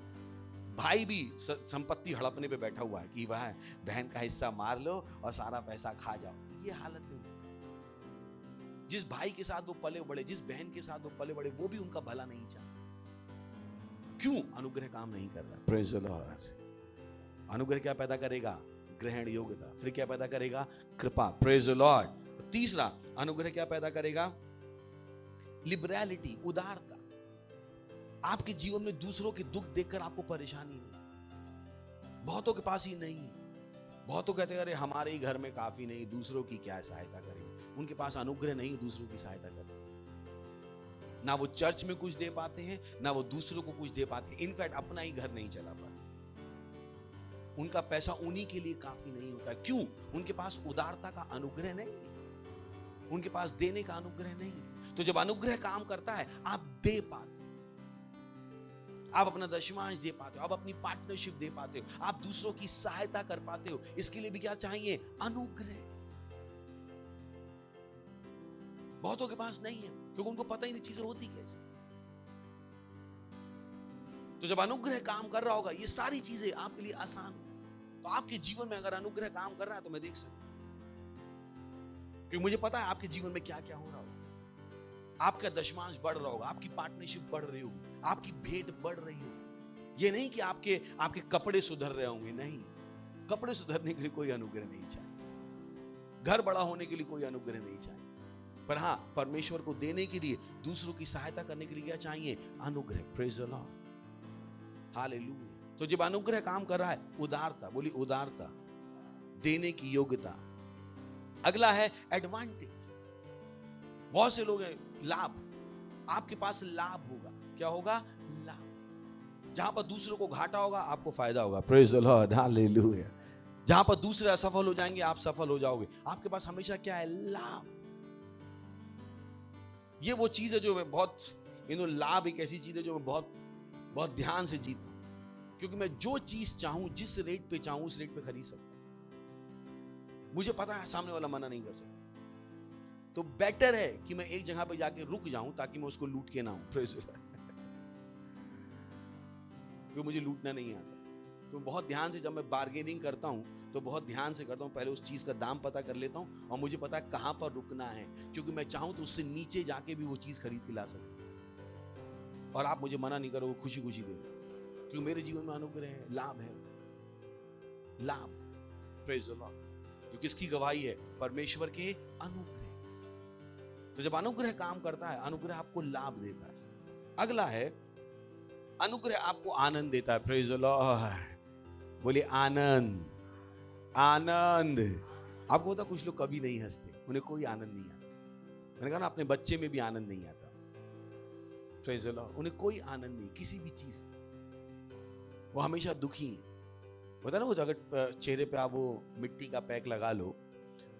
भाई भी संपत्ति हड़पने पे बैठा हुआ है कि वह बहन का हिस्सा मार लो और सारा पैसा खा जाओ। ये हालत है। जिस भाई के साथ वो पले बड़े, जिस बहन के साथ वो पले बड़े, वो भी उनका भला नहीं चाहता। क्यों? अनुग्रह काम नहीं कर रहा। Praise the Lord. अनुग्रह क्या पैदा करेगा? ग्रहण योग्यता। फिर क्या पैदा करेगा? कृपा। Praise the Lord. तीसरा, अनुग्रह क्या पैदा करेगा? लिबरलिटी, उदारता। आपके जीवन में दूसरों के दुख देखकर आपको परेशानी नहीं। बहुतों के पास ही नहीं है। बहुतों कहते हैं अरे हमारे ही घर में काफी नहीं, दूसरों की क्या सहायता करें। उनके पास अनुग्रह नहीं, दूसरों की सहायता करें। ना वो चर्च में कुछ दे पाते हैं, ना वो दूसरों को कुछ दे पाते हैं। इनफैक्ट अपना ही घर नहीं चला पाते। उनका पैसा उन्हीं के लिए काफी नहीं होता। क्यों? उनके पास उदारता का अनुग्रह नहीं है, उनके पास देने का अनुग्रह नहीं। तो जब अनुग्रह काम करता है, आप दे पाते हो, आप अपना दशमांश दे पाते हो, आप अपनी पार्टनरशिप दे पाते हो, आप दूसरों की सहायता कर पाते हो। इसके लिए भी क्या चाहिए? अनुग्रह। बहुतों के पास नहीं है, क्योंकि उनको पता ही नहीं चीजें होती कैसे। तो जब अनुग्रह काम कर रहा होगा, ये सारी चीजें आपके लिए आसान हो। तो आपके जीवन में अगर अनुग्रह काम कर रहा है तो मैं देख सकता हूं, क्योंकि मुझे पता है आपके जीवन में क्या क्या हो रहा होगा। आपका दशमांश बढ़ रहा होगा, आपकी पार्टनरशिप बढ़ रही होगी, आपकी भेंट बढ़ रही होगी। ये नहीं कि आपके कपड़े सुधर रहे होंगे, नहीं। कपड़े सुधरने के लिए कोई अनुग्रह नहीं चाहिए, घर बड़ा होने के लिए कोई अनुग्रह नहीं चाहिए, पर हाँ, परमेश्वर को देने के लिए, दूसरों की सहायता करने के लिए क्या चाहिए? अनुग्रह। Praise the Lord. हालेलुया। तो जब अनुग्रह काम कर रहा है, उदारता, बोली उदारता, देने की योग्यता। अगला है एडवांटेज। बहुत से लोग हैं, लाभ। आपके पास लाभ होगा। क्या होगा? लाभ। जहां पर दूसरों को घाटा होगा, आपको फायदा होगा। Praise the Lord. हालेलुया। जहां पर दूसरे असफल हो जाएंगे, आप सफल हो जाओगे। आपके पास हमेशा क्या है? लाभ। ये वो चीज है जो मैं बहुत, लाभ एक ऐसी चीज है जो मैं बहुत बहुत ध्यान से जीता हूं, क्योंकि मैं जो चीज चाहूं, जिस रेट पे चाहूं, उस रेट पे खरीद सकता हूं। मुझे पता है सामने वाला मना नहीं कर सकता। तो बेटर है कि मैं एक जगह पे जाके रुक जाऊं, ताकि मैं उसको लूट के ना हूं। क्योंकि मुझे लूटना नहीं आता। तो बहुत ध्यान से जब मैं बार्गेनिंग करता हूं, तो बहुत ध्यान से करता हूं। पहले उस चीज का दाम पता कर लेता हूं, और मुझे पता है कहां पर रुकना है, क्योंकि मैं चाहूं तो उससे नीचे जाके भी वो चीज खरीद के ला सकता हूं। और आप मुझे मना नहीं करोगे, खुशी खुशी दे, क्योंकि मेरे जीवन में अनुग्रह है, लाभ है, लाभ। Praise the Lord. जो किसकी गवाही है? परमेश्वर के अनुग्रह। तो जब अनुग्रह काम करता है, अनुग्रह आपको लाभ देता है। अगला है, अनुग्रह आपको आनंद देता है। Praise the Lord. बोलिए आनंद, आनंद। आपको पता कुछ लोग कभी नहीं हंसते, उन्हें कोई आनंद नहीं आता। मैंने कहा ना, अपने बच्चे में भी आनंद नहीं आता। Praise the Lord. उन्हें कोई आनंद नहीं किसी भी चीज, वो हमेशा दुखी है। पता ना, वो अगर चेहरे पे आप वो मिट्टी का पैक लगा लो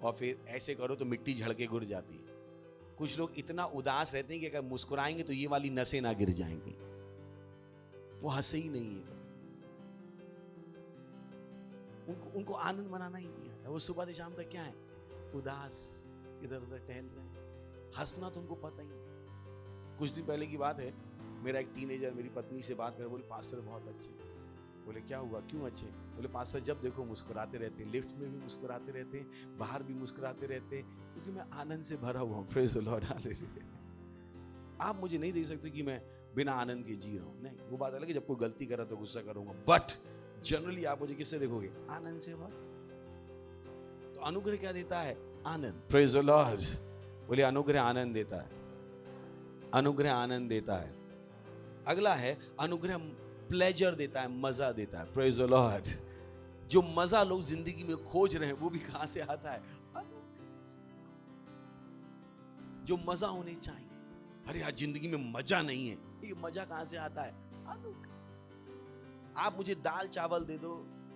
और फिर ऐसे करो तो मिट्टी झड़के गिर जाती है। कुछ लोग इतना उदास रहते हैं कि अगर मुस्कुराएंगे तो ये वाली नसें ना गिर जाएंगी। वो हंसे ही नहीं है, उनको आनंद मनाना ही नहीं आता। वो सुबह से शाम तक क्या है? उदास, इधर उधर टहल रहे हैं। हंसना तो उनको पता ही नहीं। कुछ दिन पहले की बात है, मेरा एक टीनेजर मेरी पत्नी से बात कर, बोले पास्टर बहुत अच्छे। बोले क्या हुआ, क्यों अच्छे? बोले पास्टर जब देखो मुस्कुराते रहते हैं, लिफ्ट में भी मुस्कुराते रहते हैं, बाहर भी मुस्कुराते रहते हैं, क्योंकि मैं आनंद से भरा हुआ हूँ। Praise the Lord, hallelujah. आप मुझे नहीं देख सकते कि मैं बिना आनंद के जी रहा हूँ, नहीं। वो बात अलग है, जब कोई गलती करा तो गुस्सा करूंगा, बट जनरली आप मुझे किससे देखोगे? आनंद से भर। तो अनुग्रह क्या देता है? आनंद। Praise the Lord. बोले अनुग्रह आनंद देता है, अनुग्रह आनंद देता है। अगला है, अनुग्रह प्लेजर देता है, मजा देता है। Praise the Lord. जो मजा लोग जिंदगी में खोज रहे हैं, वो भी कहां से आता है? जो मजा होने चाहिए। अरे यार जिंदगी में मजा नहीं है, ये मजा कहां से आता है? अनुग्रह। आप मुझे दाल चावल दे दो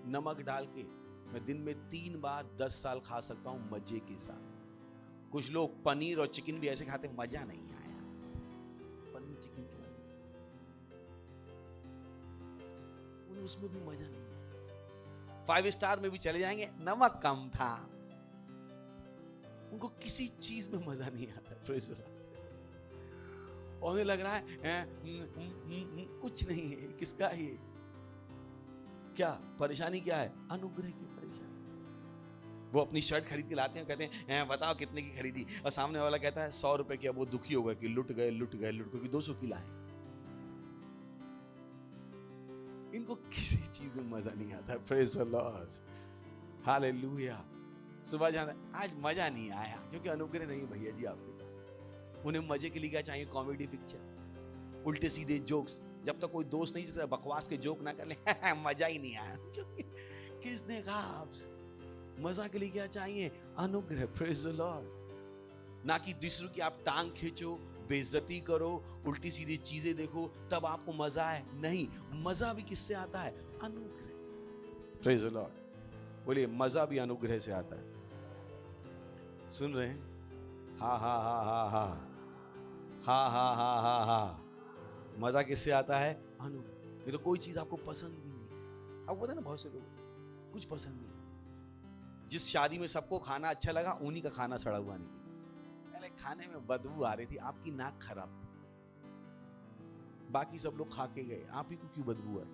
नमक डाल के, मैं दिन में 3 बार 10 साल खा सकता हूं मजे के साथ। कुछ लोग पनीर और चिकन भी ऐसे खाते, मजा नहीं आया। पनीर चिकन के उसमें भी मजा नहीं है। 5 स्टार में भी चले जाएंगे, नमक कम था। उनको किसी चीज में मजा नहीं आता। Praise the Lord. उन्हें लग रहा है कुछ नहीं है, किसका है ये? क्या परेशानी क्या है? अनुग्रह की परेशानी। वो अपनी शर्ट खरीद के लाते हैं, कहते हैं बताओ कितने की खरीदी, और सामने वाला कहता है 100 रुपए की। अब वो दुखी होगा कि लुट गए लुट गए लुट गए, 200 की लाए। इनको किसी चीज में मजा नहीं आता। Praise the Lord, hallelujah. सुबह जाना, आज मजा नहीं आया, क्योंकि अनुग्रह नहीं भैया जी आपके पास। उन्हें मजे के लिए क्या चाहिए? कॉमेडी पिक्चर, उल्टे सीधे जोक्स। जब तक कोई दोस्त नहीं जिससे बकवास के जोक ना कर ले, मजा ही नहीं आया। क्योंकि किसने कहा आपसे? मजा के लिए क्या चाहिए? अनुग्रह। Praise the Lord. ना कि दूसरों की आप टांग खींचो, बेइज्जती करो, उल्टी सीधी चीजें देखो, तब आपको मजा है। नहीं, मजा भी किससे आता है? अनुग्रह। Praise the Lord. बोलिए मजा भी अनुग्रह से आता है। सुन रहे हैं? हा हा हा हा हा हा हा हा हा हा। मजा किससे आता है? अनुग्रह। ये तो कोई चीज आपको पसंद भी नहीं है। आपको पता है ना, बहुत से लोग कुछ पसंद नहीं। जिस शादी में सबको खाना अच्छा लगा, उन्हीं का खाना सड़ा हुआ निकला। खाने में बदबू आ रही थी, आपकी नाक खराब थी, बाकी सब लोग खा के गए, आप ही को क्यों बदबू आई?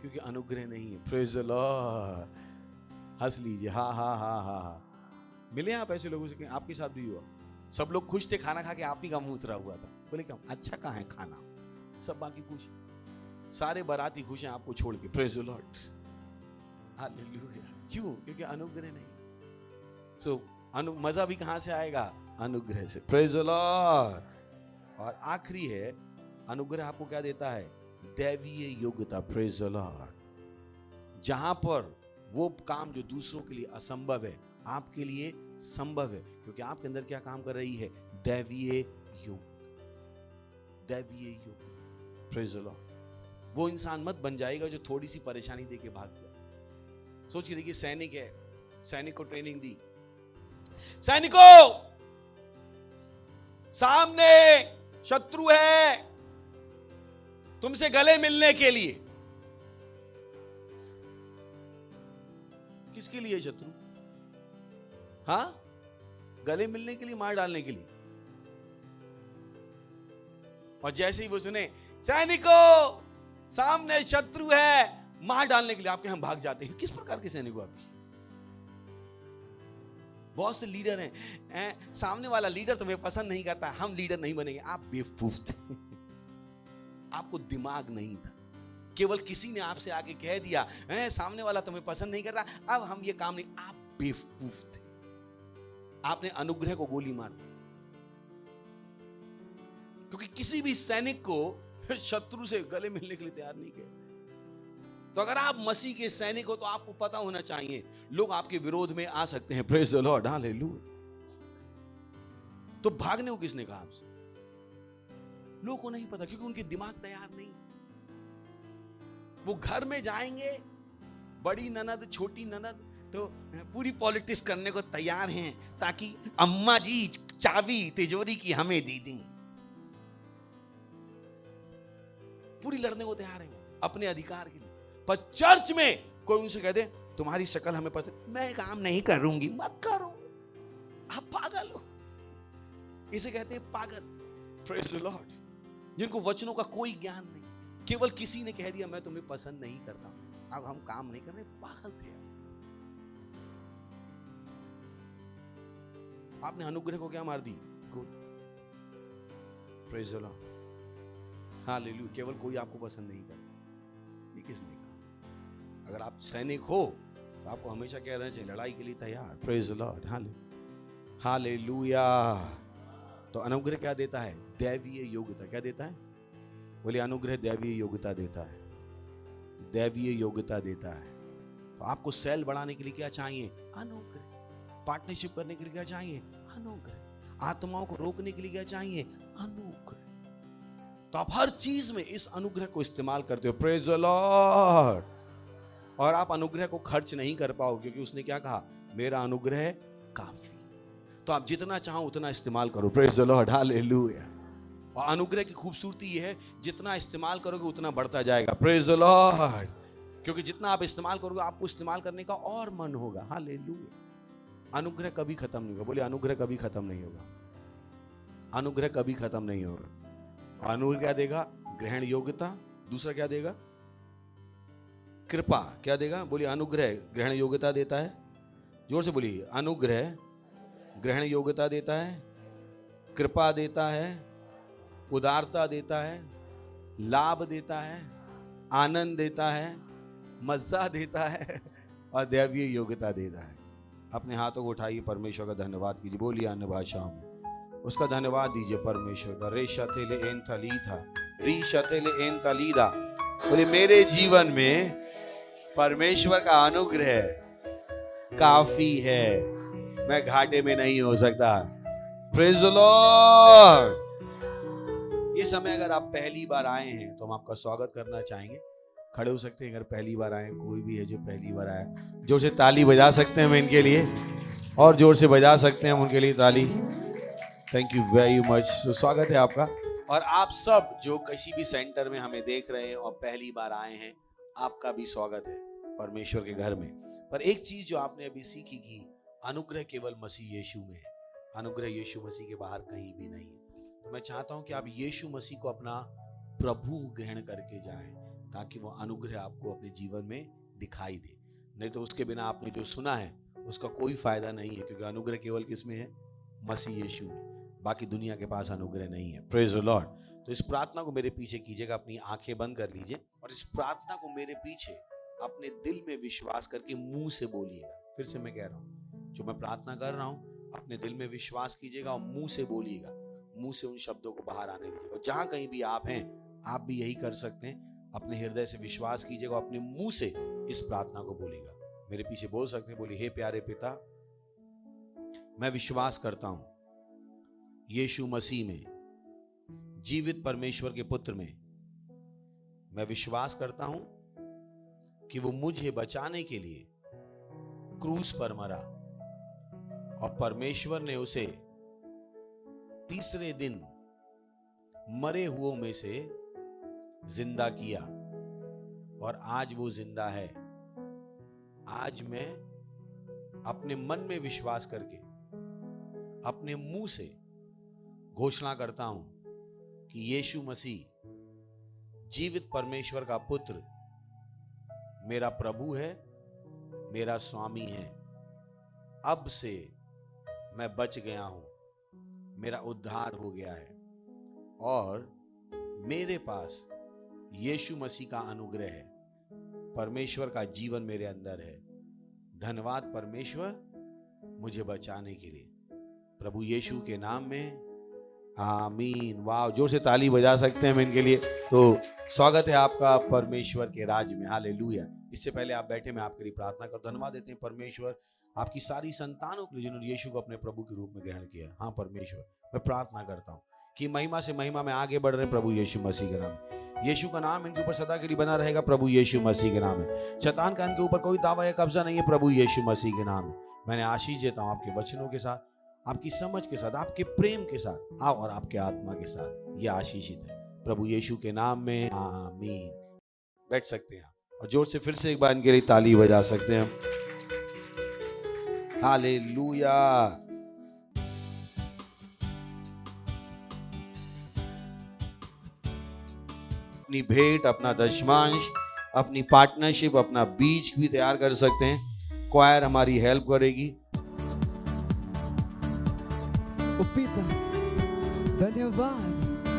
क्योंकि अनुग्रह नहीं है। Praise the Lord. हंस लीजिए, हा हा हा हा हा। मिले आप ऐसे लोगों से? आपके साथ भी हुआ? सब लोग खुश थे खाना खा के, आप ही का मुंह उतरा हुआ था। बोले क्या अच्छा कहाँ है खाना? सब बाकी खुश, सारे बाराती खुश हैं आपको छोड़ के। Praise the Lord, hallelujah. क्यों? क्योंकि अनुग्रह नहीं। सो मजा भी कहां से आएगा? अनुग्रह से। Praise the Lord. और आखिरी है, अनुग्रह आपको क्या देता है? दैवीय योग्यता। Praise the Lord. जहां पर वो काम जो दूसरों के लिए असंभव है, आपके लिए संभव है, क्योंकि आपके अंदर क्या काम कर रही है? दैवीय योग्यता। दैवीय योग्यता। Praise the Lord. वो इंसान मत बन जाएगा जो थोड़ी सी परेशानी देके भाग जाए। सोच के देखिए, सैनिक है, सैनिक को ट्रेनिंग दी, सैनिकों सामने शत्रु है, तुमसे गले मिलने के लिए। किसके लिए शत्रु? हाँ, गले मिलने के लिए, मार डालने के लिए। और जैसे ही वो सुने सैनिकों सामने शत्रु है, मार डालने के लिए, आपके हम भाग जाते हैं। किस प्रकार के सैनिक हो आपकी? बहुत से लीडर हैं, सामने वाला लीडर तुम्हें पसंद नहीं करता, हम लीडर नहीं बनेंगे। आप बेवकूफ थे। आपको दिमाग नहीं था, केवल किसी ने आपसे आके कह दिया सामने वाला तुम्हें पसंद नहीं कर रहा, अब हम ये काम नहीं। आप बेवकूफ थे, आपने अनुग्रह को गोली मार दी। क्योंकि किसी भी सैनिक को शत्रु से गले मिलने के लिए तैयार नहीं किया। तो अगर आप मसीह के सैनिक हो तो आपको पता होना चाहिए लोग आपके विरोध में आ सकते हैं। Praise the Lord, hallelujah. तो भागने को किसने कहा आपसे? लोगों को नहीं पता, क्योंकि उनके दिमाग तैयार नहीं। वो घर में जाएंगे, बड़ी ननद छोटी ननद तो पूरी पॉलिटिक्स करने को तैयार हैं, ताकि अम्मा जी चाबी तिजोरी की हमें दे दें। पूरी लड़ने को तैयार है अपने अधिकार के लिए। पर चर्च में कोई उनसे कह दे तुम्हारी शक्ल हमें पसंद, मैं काम नहीं करूंगी, मत करो, आप पागल हो। इसे कहते हैं पागल। Praise the Lord. जिनको वचनों का कोई ज्ञान नहीं, केवल किसी ने कह दिया मैं तुम्हें पसंद नहीं करता, अब हम काम नहीं कर रहे, पागल थे। आपने अनुग्रह को क्या मार दी? Praise the Lord, hallelujah. केवल कोई आपको पसंद नहीं करता, ये किसने कहा? अगर आप सैनिक हो तो आपको हमेशा कह रहे चाहिए लड़ाई के लिए तैयार। Praise the Lord, hallelujah. तो अनुग्रह क्या देता है? दैवीय योग्यता। क्या देता है? बोले अनुग्रह दैवीय योग्यता देता है, दैवीय योग्यता देता है। तो आपको सेल बढ़ाने के लिए क्या चाहिए? अनुग्रह। पार्टनरशिप करने के लिए क्या चाहिए? अनुग्रह। आत्माओं को रोकने के लिए क्या चाहिए? अनुग्रह। तो आप हर चीज में इस अनुग्रह को इस्तेमाल करते हो। Praise the Lord. और आप अनुग्रह को खर्च नहीं कर पाओ, क्योंकि उसने क्या कहा? मेरा अनुग्रह काफी। तो आप जितना चाहो उतना इस्तेमाल करो। Praise the Lord, hallelujah. और अनुग्रह की खूबसूरती यह है, जितना इस्तेमाल करोगे उतना बढ़ता जाएगा। Praise the Lord. क्योंकि जितना आप इस्तेमाल करोगे आपको इस्तेमाल करने का और मन होगा। हालेलुया। अनुग्रह कभी खत्म नहीं होगा। बोले अनुग्रह कभी खत्म नहीं होगा, अनुग्रह कभी खत्म नहीं होगा। अनुग्रह क्या देगा? ग्रहण योग्यता। दूसरा क्या देगा? कृपा। क्या देगा? बोलिए अनुग्रह ग्रहण योग्यता देता है। जोर से बोलिए, अनुग्रह ग्रहण योग्यता देता है, कृपा देता है, उदारता देता है, लाभ देता है, आनंद देता है, मजा देता है और दैवीय योग्यता देता है। अपने हाथों को उठाइए, परमेश्वर का धन्यवाद कीजिए। बोलिए अन्य भाषाओं में उसका धन्यवाद दीजिए परमेश्वर का। रेशतेले एन तलीथा, रीशतेले एन तलीदा। बोले मेरे जीवन में परमेश्वर का अनुग्रह काफी है, मैं घाटे में नहीं हो सकता। Praise the Lord. ये समय अगर आप पहली बार आए हैं तो हम आपका स्वागत करना चाहेंगे। खड़े हो सकते हैं अगर पहली बार आए। कोई भी है जो पहली बार आया, जोर से ताली बजा सकते हैं हम इनके लिए, और जोर से बजा सकते हैं हम उनके लिए ताली। Thank you very much. तो स्वागत है आपका। और आप सब जो किसी भी सेंटर में हमें देख रहे हैं और पहली बार आए हैं, आपका भी स्वागत है परमेश्वर के घर में। पर एक चीज जो आपने अभी सीखी कि अनुग्रह केवल मसीह यीशु में है, अनुग्रह यीशु मसीह के बाहर कहीं भी नहीं है। तो मैं चाहता हूं कि आप यीशु मसीह को अपना प्रभु ग्रहण करके जाएं, ताकि वो अनुग्रह आपको अपने जीवन में दिखाई दे। नहीं तो उसके बिना आपने जो सुना है उसका कोई फायदा नहीं है, क्योंकि अनुग्रह केवल किस में है? मसीह यीशु में। बाकी दुनिया के पास अनुग्रह नहीं है। Praise the Lord. तो इस प्रार्थना को मेरे पीछे कीजिएगा, अपनी आंखें बंद कर लीजिए और इस प्रार्थना को मेरे पीछे अपने दिल में विश्वास करके मुंह से बोलिएगा। फिर से मैं कह रहा हूं, जो मैं प्रार्थना कर रहा हूं अपने दिल में विश्वास कीजिएगा और मुंह से बोलिएगा। मुंह से उन शब्दों को बाहर आने दीजिएगा। जहां कहीं भी आप हैं, आप भी यही कर सकते हैं। अपने हृदय से विश्वास कीजिएगा, अपने मुंह से इस प्रार्थना को बोलिएगा। मेरे पीछे बोल सकते हैं, बोलिए, हे प्यारे पिता, मैं विश्वास करता हूं यीशु मसीह में, जीवित परमेश्वर के पुत्र में। मैं विश्वास करता हूं कि वो मुझे बचाने के लिए क्रूस पर मरा और परमेश्वर ने उसे तीसरे दिन मरे हुओं में से जिंदा किया और आज वो जिंदा है। आज मैं अपने मन में विश्वास करके अपने मुंह से घोषणा करता हूं कि यीशु मसीह जीवित परमेश्वर का पुत्र मेरा प्रभु है, मेरा स्वामी है। अब से मैं बच गया हूं, मेरा उद्धार हो गया है और मेरे पास यीशु मसीह का अनुग्रह है, परमेश्वर का जीवन मेरे अंदर है। धन्यवाद परमेश्वर मुझे बचाने के लिए, प्रभु यीशु के नाम में आमीन। वाह, जोर से ताली बजा सकते हैं हम इनके लिए। तो स्वागत है आपका परमेश्वर के राज में, हालेलुया। इससे पहले आप बैठे, मैं आपके लिए प्रार्थना कर धन्यवाद देते हैं परमेश्वर आपकी सारी संतानों के लिए जिन्होंने यीशु को अपने प्रभु के रूप में ग्रहण किया। हाँ परमेश्वर, मैं प्रार्थना करता हूँ कि महिमा से महिमा में आगे बढ़ रहे प्रभु यीशु मसीह के नाम। यीशु का नाम इनके ऊपर सदा के लिए बना रहेगा प्रभु यीशु मसीह के नाम है। शैतान का इनके ऊपर कोई दावा या कब्जा नहीं है प्रभु यीशु मसीह के नाम है। मैंने आशीष देता हूँ आपके वचनों के साथ, आपकी समझ के साथ, आपके प्रेम के साथ और आपके आत्मा के साथ। ये आशीषित है प्रभु यीशु के नाम में, आमीन। बैठ सकते हैं और जोर से फिर से एक बार इनके लिए ताली बजा सकते हैं, हालेलुया। अपनी भेंट, अपना दशमांश, अपनी पार्टनरशिप, अपना बीज भी तैयार कर सकते हैं। क्वायर हमारी हेल्प करेगी। ओ पिता, धन्यवाद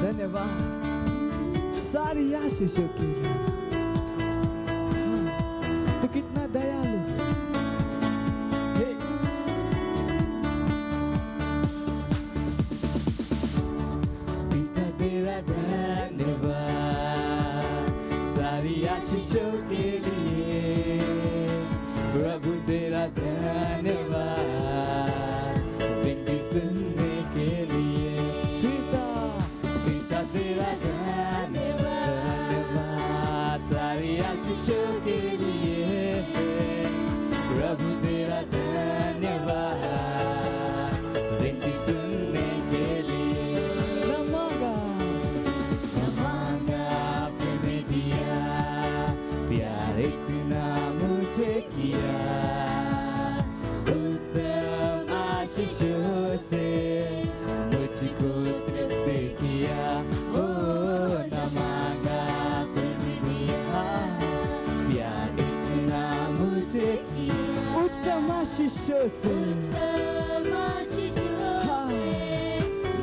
धन्यवाद सारी आशीषों के लिए। हाँ, तो कितना दयालु है। हे, पिता तेरा धन्यवाद सारी आशीषों के लिए। प्रभु तेरा धन्यवाद विनती सुनने के लिए। पिता पिता तेरा धन्यवाद सारी आशीषों के लिए। प्रभु तेरा धन्यवाद विनती सुनने के लिए। न मांगा आपने दिया, प्यार इतना मुझे किया। उत्तम आशीषों से मुझको तृप्त किया। ओ न मांगा आपने दिया, प्यार इतना मुझे किया। उत्तम आशीषों से हाँ,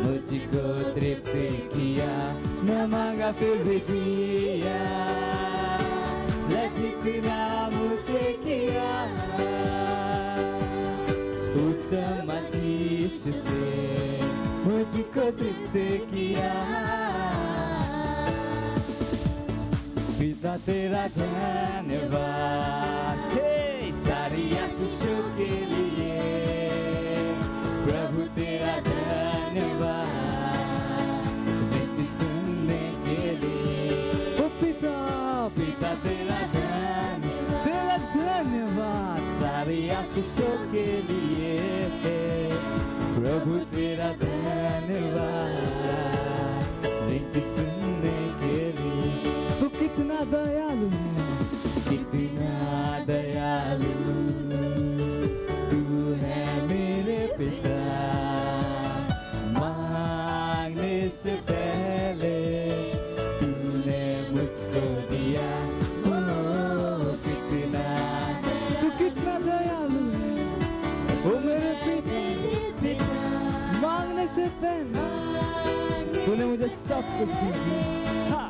मुझको तृप्त किया। न मांगा फिर भी दिया, जितना मुझे किया। उत्तम आशीष से मुझको तृप्त किया। पिता तेरा धन्यवाद हे सारी आशीषों के लिए। प्रभु तेरा धन्यवाद विनती सुनने के लिए। ओ पिता पिता तेरा धन्यवाद सारी आशीषों के लिए। प्रभु तेरा धन्यवाद विनती सुनने के लिए। तू कितना दयालु है, कितना दयालु तू है मेरे पिता। मांगने से पहले तूने मुझको दिया। ओ मेरे पिता, मांगने से पहले तूने मुझे सब कुछ दिया।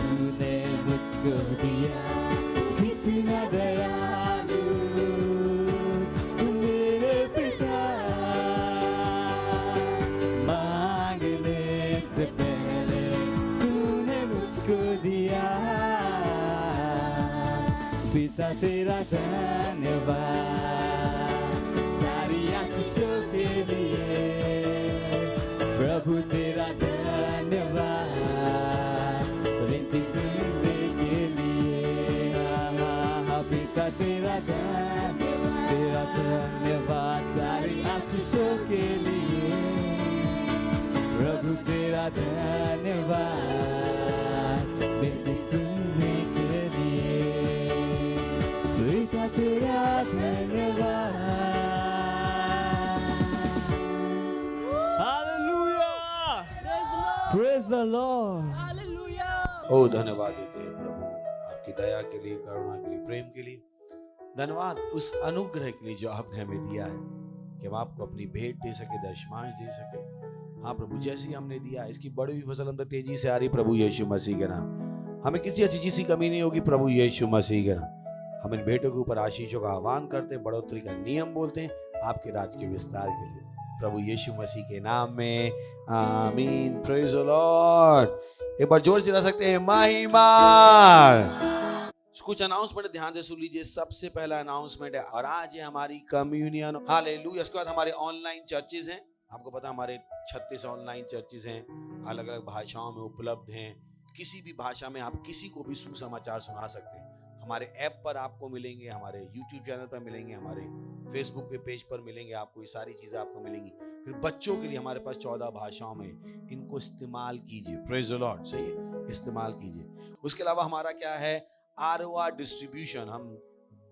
तूने मुझको दिया। कितना दयालु तू मेरे पिता। मांगने से पहले तूने मुझको दिया। पिता तेरा धन्यवाद आशीषों के लिए। प्रभु तेरा धन्यवाद विनती सुनने के लिए। पिता तेरा धन्यवाद सारी आशीषों के लिए। प्रभु तेरा धन्यवाद विनती सुनने के लिए। पिता तेरा धन्यवाद। Praise the Lord. ओ धन्यवाद देते हैं प्रभु आपकी दया के लिए, करुणा के लिए, प्रेम के लिए। धन्यवाद उस अनुग्रह के लिए जो आपने हमें दिया है कि हम आपको अपनी भेंट दे सके, दशमांश दे सके। हाँ प्रभु, जैसी हमने दिया इसकी बड़ी हुई फसल हम तक तेजी से आ रही प्रभु यीशु मसीह के नाम। हमें किसी अच्छी चीज की कमी नहीं होगी प्रभु यीशु मसीह के नाम। हम इन बेटों के ऊपर आशीषों का आह्वान करते हैं, बढ़ोतरी का नियम बोलते हैं आपके राज के विस्तार के लिए प्रभु यीशु मसीह के नाम में, आमीन। Praise the Lord. एक बार जोर से ला सकते हैं महिमा। कुछ अनाउंसमेंट ध्यान से सुन लीजिए। सबसे पहला अनाउंसमेंट है, और आज है हमारी कम्युनियन, हालेलुया। इसके बाद हमारे ऑनलाइन चर्चेज हैं। आपको पता है हमारे 36 ऑनलाइन चर्चेज हैं, अलग अलग भाषाओं में उपलब्ध हैं। किसी भी भाषा में आप किसी को भी सुसमाचार सुना सकते हैं। हमारे ऐप पर आपको मिलेंगे, हमारे यूट्यूब चैनल पर मिलेंगे, हमारे फेसबुक पे पेज पर मिलेंगे, आपको ये सारी चीजें आपको मिलेंगी। फिर बच्चों के लिए हमारे पास 14 भाषाओं में, इनको इस्तेमाल कीजिए। प्रेज द लॉर्ड, सही है, इस्तेमाल कीजिए। उसके अलावा हमारा क्या है, आरओआर डिस्ट्रीब्यूशन। हम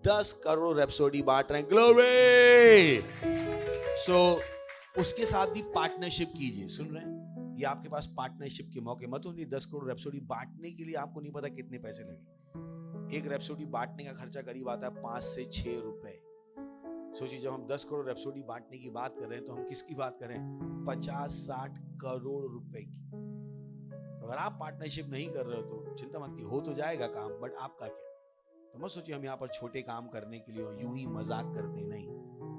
10 करोड़ रैप्सोडी बांट रहे हैं, ग्लोरी। उसके साथ भी पार्टनरशिप कीजिए। सुन रहे हैं, ये आपके पास पार्टनरशिप के मौके मत होंगे। 10 करोड़ रैप्सोडी बांटने के लिए आपको नहीं पता कितने पैसे लगे। एक रैप्सोडी बांटने का खर्चा करीब आता है 5 से 6 रुपए। सोचिए, जब हम 10 करोड़ रैप्सोडी बांटने की बात कर रहे हैं तो हम किसकी बात कर रहे हैं, 50-60 करोड़ रुपए की। तो अगर आप पार्टनरशिप नहीं कर रहे हो तो चिंता मत कीजिए, हो तो जाएगा काम, बट आपका क्या। तो मत सोचिए हम यहाँ पर छोटे काम करने के लिए यूं ही मजाक करते हैं, नहीं।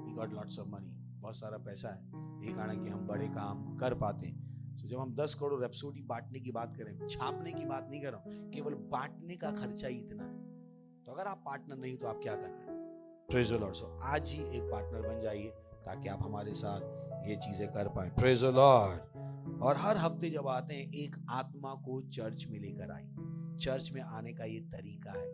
We got lots of money, बहुत सारा पैसा है, यही कारण है कि हम बड़े काम कर पाते हैं। तो जब हम 10 करोड़ रैप्सोडी बांटने की बात करें, छापने की बात नहीं कर रहा हूं, केवल बांटने का खर्चा ही इतना है। तो अगर आप पार्टनर नहीं तो आप क्या कर रहे हैं। Praise the Lord. सो आज ही एक पार्टनर बन जाइए ताकि आप हमारे साथ ये चीजें कर पाए। Praise the Lord. और हर हफ्ते जब आते हैं, एक आत्मा को चर्च में लेकर आए। चर्च में आने का ये तरीका है,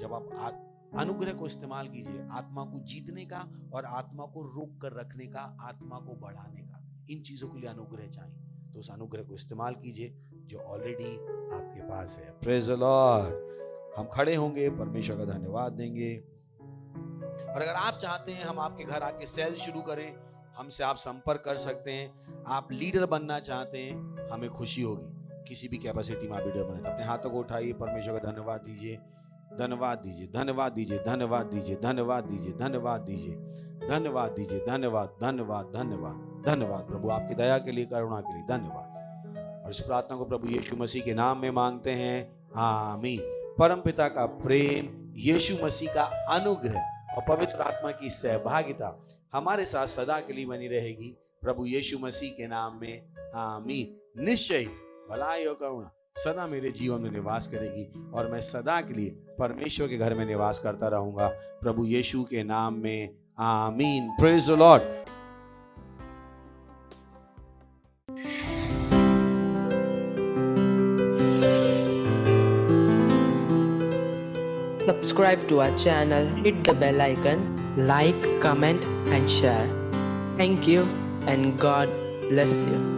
जब आप अनुग्रह को इस्तेमाल कीजिए, आत्मा को जीतने का और आत्मा को रोक कर रखने का, आत्मा को बढ़ाने का। इन चीजों के लिए अनुग्रह चाहिए, तो उस अनुग्रह को इस्तेमाल कीजिए जो ऑलरेडी आपके पास है। Praise the Lord. हम खड़े होंगे, परमेश्वर का धन्यवाद देंगे। और अगर आप चाहते हैं हम आपके घर आके सेल शुरू करें, हमसे आप संपर्क कर सकते हैं। आप लीडर बनना चाहते हैं, हमें खुशी होगी। किसी भी कैपेसिटी में आप लीडर बने, अपने हाथों को उठाइए, परमेश्वर का धन्यवाद दीजिए, धन्यवाद दीजिए, धन्यवाद दीजिए, धन्यवाद दीजिए, धन्यवाद दीजिए, धन्यवाद दीजिए, धन्यवाद दीजिए, धन्यवाद, धन्यवाद, धन्यवाद, धन्यवाद प्रभु, आपकी दया के लिए, करुणा के लिए धन्यवाद। और इस प्रार्थना को प्रभु यीशु मसीह के नाम में मांगते हैं, आमीन। परम पिता का प्रेम, यीशु मसीह का अनुग्रह और पवित्र आत्मा की सहभागिता हमारे साथ सदा के लिए बनी रहेगी, प्रभु यीशु मसीह के नाम में, आमीन। निश्चय भलाई और करुणा सदा मेरे जीवन में निवास करेगी और मैं सदा के लिए परमेश्वर के घर में निवास करता रहूंगा, प्रभु यीशु के नाम में, आमीन। Praise the Lord. Subscribe to our channel, hit the bell icon, like, comment and share. Thank you and God bless you.